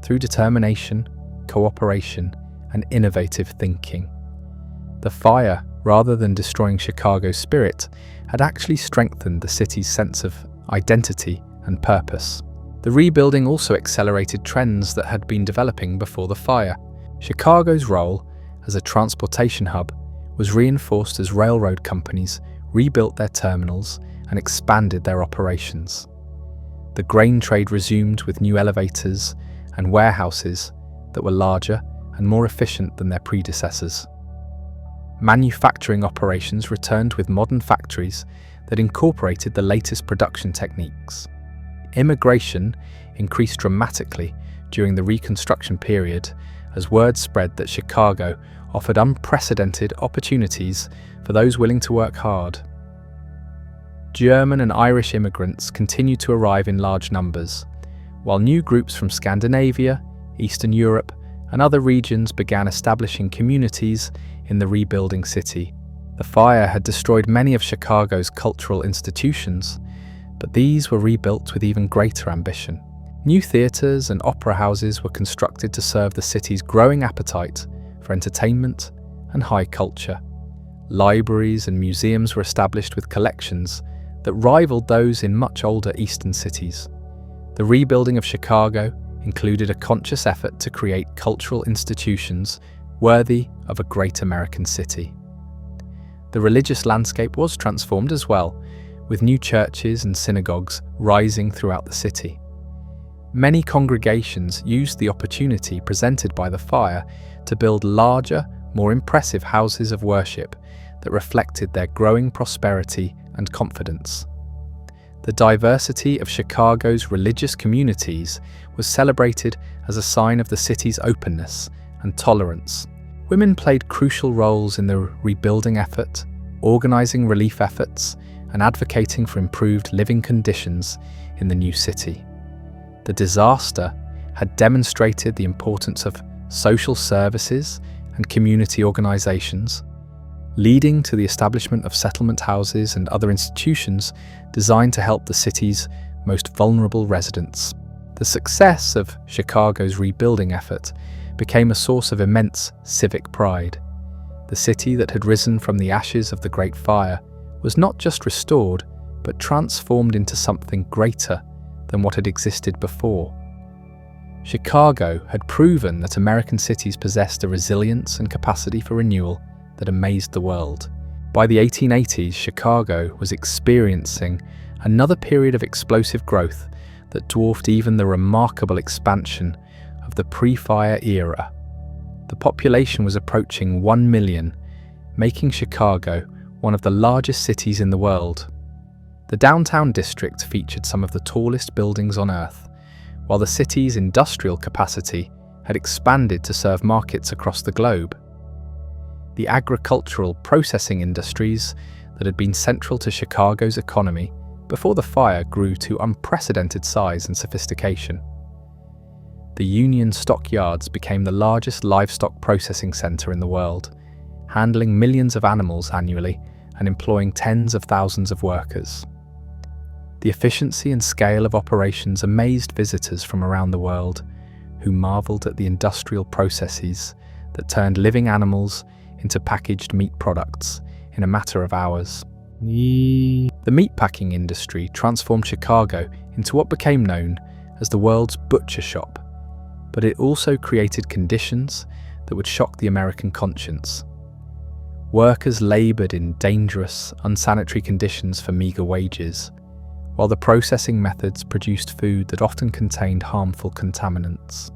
through determination, cooperation, and innovative thinking. The fire, rather than destroying Chicago's spirit, had actually strengthened the city's sense of identity and purpose. The rebuilding also accelerated trends that had been developing before the fire. Chicago's role as a transportation hub was reinforced as railroad companies rebuilt their terminals and expanded their operations. The grain trade resumed with new elevators and warehouses that were larger and more efficient than their predecessors. Manufacturing operations returned with modern factories that incorporated the latest production techniques. Immigration increased dramatically during the Reconstruction period as word spread that Chicago offered unprecedented opportunities for those willing to work hard. German and Irish immigrants continued to arrive in large numbers, while new groups from Scandinavia, Eastern Europe, and other regions began establishing communities in the rebuilding city. The fire had destroyed many of Chicago's cultural institutions, but these were rebuilt with even greater ambition. New theatres and opera houses were constructed to serve the city's growing appetite for entertainment and high culture. Libraries and museums were established with collections that rivaled those in much older eastern cities. The rebuilding of Chicago included a conscious effort to create cultural institutions worthy of a great American city. The religious landscape was transformed as well, with new churches and synagogues rising throughout the city. Many congregations used the opportunity presented by the fire to build larger, more impressive houses of worship that reflected their growing prosperity and confidence. The diversity of Chicago's religious communities was celebrated as a sign of the city's openness and tolerance. Women played crucial roles in the rebuilding effort, organizing relief efforts, and advocating for improved living conditions in the new city. The disaster had demonstrated the importance of social services and community organizations, leading to the establishment of settlement houses and other institutions designed to help the city's most vulnerable residents. The success of Chicago's rebuilding effort became a source of immense civic pride. The city that had risen from the ashes of the Great Fire was not just restored, but transformed into something greater than what had existed before. Chicago had proven that American cities possessed a resilience and capacity for renewal that amazed the world. By the 1880s, Chicago was experiencing another period of explosive growth that dwarfed even the remarkable expansion of the pre-fire era. The population was approaching 1 million, making Chicago one of the largest cities in the world. The downtown district featured some of the tallest buildings on Earth, while the city's industrial capacity had expanded to serve markets across the globe. The agricultural processing industries that had been central to Chicago's economy before the fire grew to unprecedented size and sophistication. The Union Stockyards became the largest livestock processing center in the world, handling millions of animals annually and employing tens of thousands of workers. The efficiency and scale of operations amazed visitors from around the world, who marveled at the industrial processes that turned living animals into packaged meat products in a matter of hours. The meatpacking industry transformed Chicago into what became known as the world's butcher shop, but it also created conditions that would shock the American conscience. Workers labored in dangerous, unsanitary conditions for meager wages, while the processing methods produced food that often contained harmful contaminants.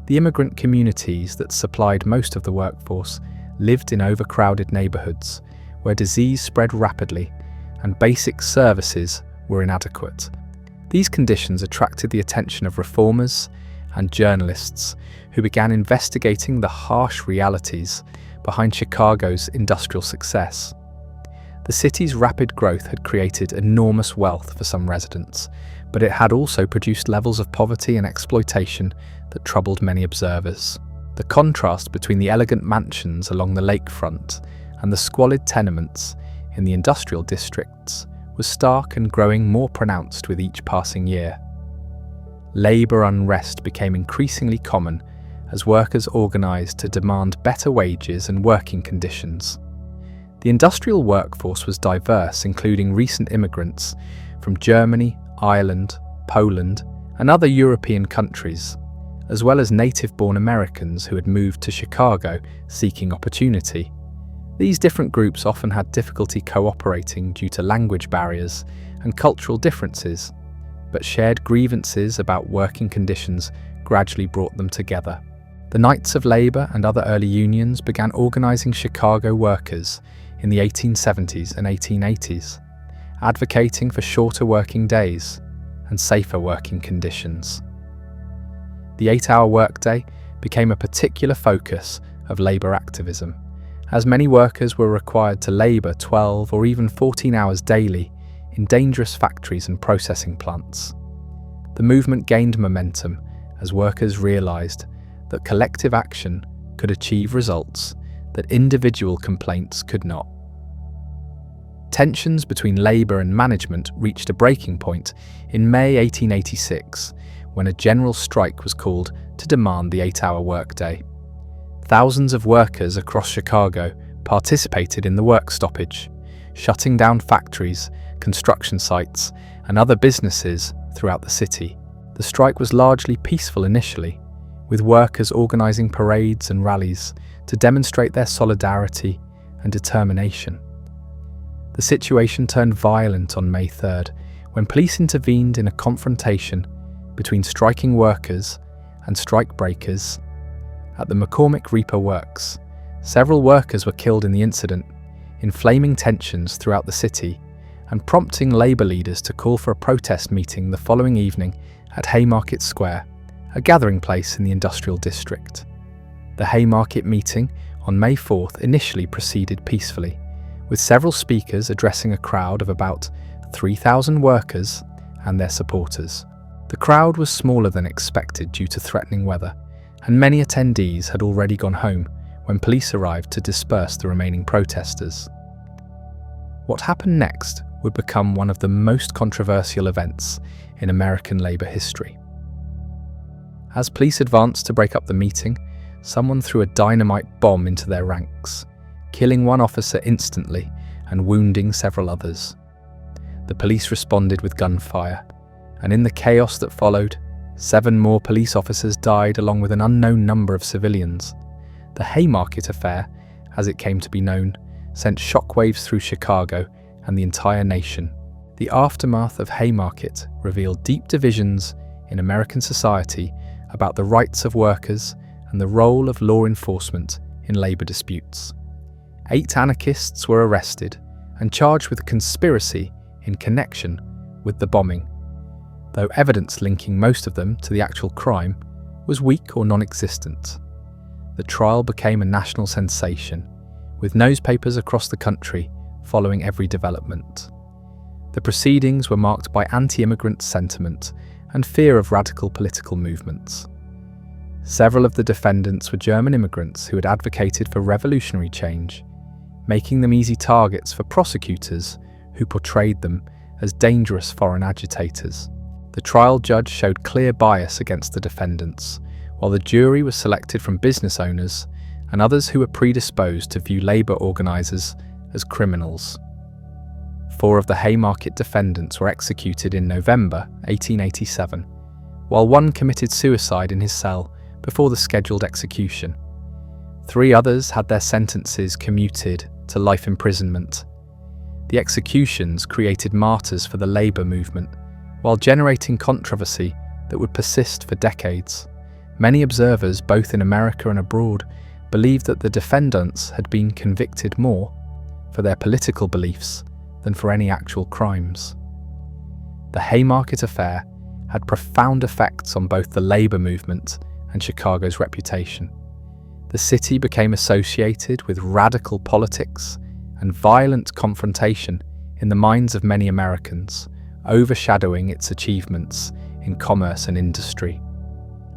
The immigrant communities that supplied most of the workforce lived in overcrowded neighborhoods where disease spread rapidly and basic services were inadequate. These conditions attracted the attention of reformers and journalists who began investigating the harsh realities behind Chicago's industrial success. The city's rapid growth had created enormous wealth for some residents, but it had also produced levels of poverty and exploitation that troubled many observers. The contrast between the elegant mansions along the lakefront and the squalid tenements in the industrial districts was stark and growing more pronounced with each passing year. Labour unrest became increasingly common as workers organised to demand better wages and working conditions. The industrial workforce was diverse, including recent immigrants from Germany, Ireland, Poland, and other European countries, as well as native-born Americans who had moved to Chicago seeking opportunity. These different groups often had difficulty cooperating due to language barriers and cultural differences, but shared grievances about working conditions gradually brought them together. The Knights of Labour and other early unions began organising Chicago workers in the 1870s and 1880s, advocating for shorter working days and safer working conditions. The 8-hour workday became a particular focus of labour activism, as many workers were required to labour 12 or even 14 hours daily in dangerous factories and processing plants. The movement gained momentum as workers realised that collective action could achieve results that individual complaints could not. Tensions between labour and management reached a breaking point in May 1886 when a general strike was called to demand the 8-hour workday. Thousands of workers across Chicago participated in the work stoppage, shutting down factories, construction sites, and other businesses throughout the city. The strike was largely peaceful initially, with workers organising parades and rallies to demonstrate their solidarity and determination. The situation turned violent on May 3rd when police intervened in a confrontation between striking workers and strike breakers at the McCormick Reaper Works. Several workers were killed in the incident, inflaming tensions throughout the city and prompting labour leaders to call for a protest meeting the following evening at Haymarket Square, a gathering place in the industrial district. The Haymarket meeting on May 4th initially proceeded peacefully, with several speakers addressing a crowd of about 3,000 workers and their supporters. The crowd was smaller than expected due to threatening weather, and many attendees had already gone home when police arrived to disperse the remaining protesters. What happened next would become one of the most controversial events in American labour history. As police advanced to break up the meeting, someone threw a dynamite bomb into their ranks, killing one officer instantly and wounding several others. The police responded with gunfire, and in the chaos that followed, 7 more police officers died along with an unknown number of civilians. The Haymarket affair, as it came to be known, sent shockwaves through Chicago and the entire nation. The aftermath of Haymarket revealed deep divisions in American society about the rights of workers and the role of law enforcement in labour disputes. 8 anarchists were arrested and charged with a conspiracy in connection with the bombing, though evidence linking most of them to the actual crime was weak or non-existent. The trial became a national sensation, with newspapers across the country following every development. The proceedings were marked by anti-immigrant sentiment and fear of radical political movements. Several of the defendants were German immigrants who had advocated for revolutionary change, making them easy targets for prosecutors who portrayed them as dangerous foreign agitators. The trial judge showed clear bias against the defendants, while the jury was selected from business owners and others who were predisposed to view labour organisers as criminals. 4 of the Haymarket defendants were executed in November 1887, while 1 committed suicide in his cell before the scheduled execution. 3 others had their sentences commuted to life imprisonment. The executions created martyrs for the labour movement, while generating controversy that would persist for decades. Many observers, both in America and abroad, believed that the defendants had been convicted more for their political beliefs than for any actual crimes. The Haymarket Affair had profound effects on both the labor movement and Chicago's reputation. The city became associated with radical politics and violent confrontation in the minds of many Americans, overshadowing its achievements in commerce and industry.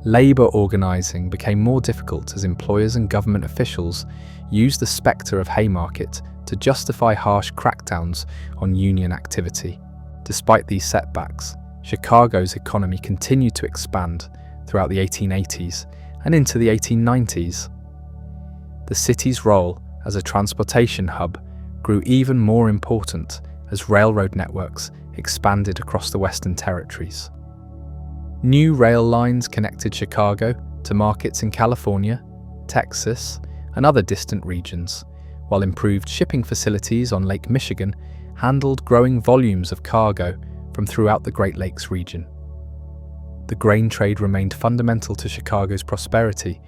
Labor organizing became more difficult as employers and government officials used the specter of Haymarket to justify harsh crackdowns on union activity. Despite these setbacks, Chicago's economy continued to expand throughout the 1880s and into the 1890s. The city's role as a transportation hub grew even more important as railroad networks expanded across the Western Territories. New rail lines connected Chicago to markets in California, Texas, and other distant regions, while improved shipping facilities on Lake Michigan handled growing volumes of cargo from throughout the Great Lakes region. The grain trade remained fundamental to Chicago's prosperity,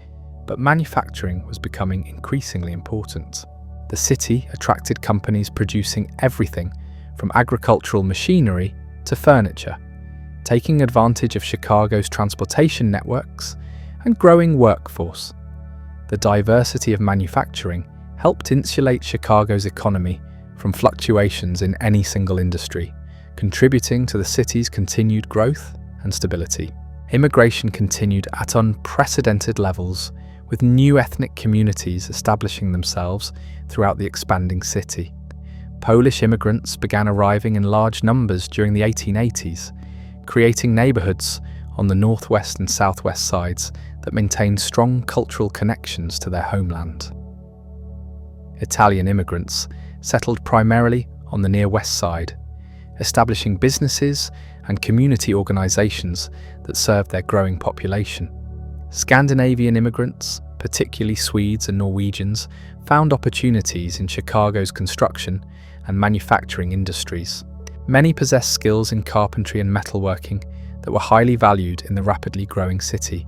but manufacturing was becoming increasingly important. The city attracted companies producing everything from agricultural machinery to furniture, taking advantage of Chicago's transportation networks and growing workforce. The diversity of manufacturing helped insulate Chicago's economy from fluctuations in any single industry, contributing to the city's continued growth and stability. Immigration continued at unprecedented levels, with new ethnic communities establishing themselves throughout the expanding city. Polish immigrants began arriving in large numbers during the 1880s, creating neighborhoods on the northwest and southwest sides that maintained strong cultural connections to their homeland. Italian immigrants settled primarily on the near west side, establishing businesses and community organizations that served their growing population. Scandinavian immigrants, particularly Swedes and Norwegians, found opportunities in Chicago's construction and manufacturing industries. Many possessed skills in carpentry and metalworking that were highly valued in the rapidly growing city.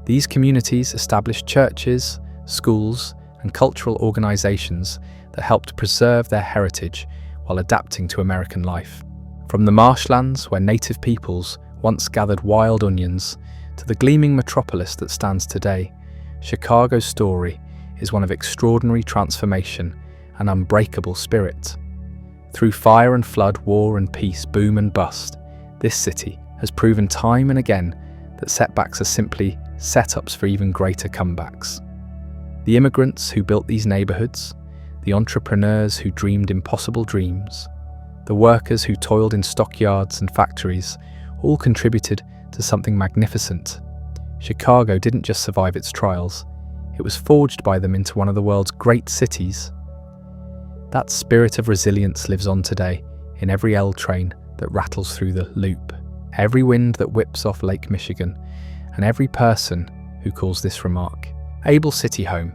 These communities established churches, schools, and cultural organizations that helped preserve their heritage while adapting to American life. From the marshlands where native peoples once gathered wild onions to the gleaming metropolis that stands today, Chicago's story is one of extraordinary transformation and unbreakable spirit. Through fire and flood, war and peace, boom and bust, this city has proven time and again that setbacks are simply setups for even greater comebacks. The immigrants who built these neighborhoods, the entrepreneurs who dreamed impossible dreams, the workers who toiled in stockyards and factories, all contributed to something magnificent. Chicago didn't just survive its trials, it was forged by them into one of the world's great cities. That spirit of resilience lives on today in every L train that rattles through the loop, every wind that whips off Lake Michigan, and every person who calls this remark Able City home.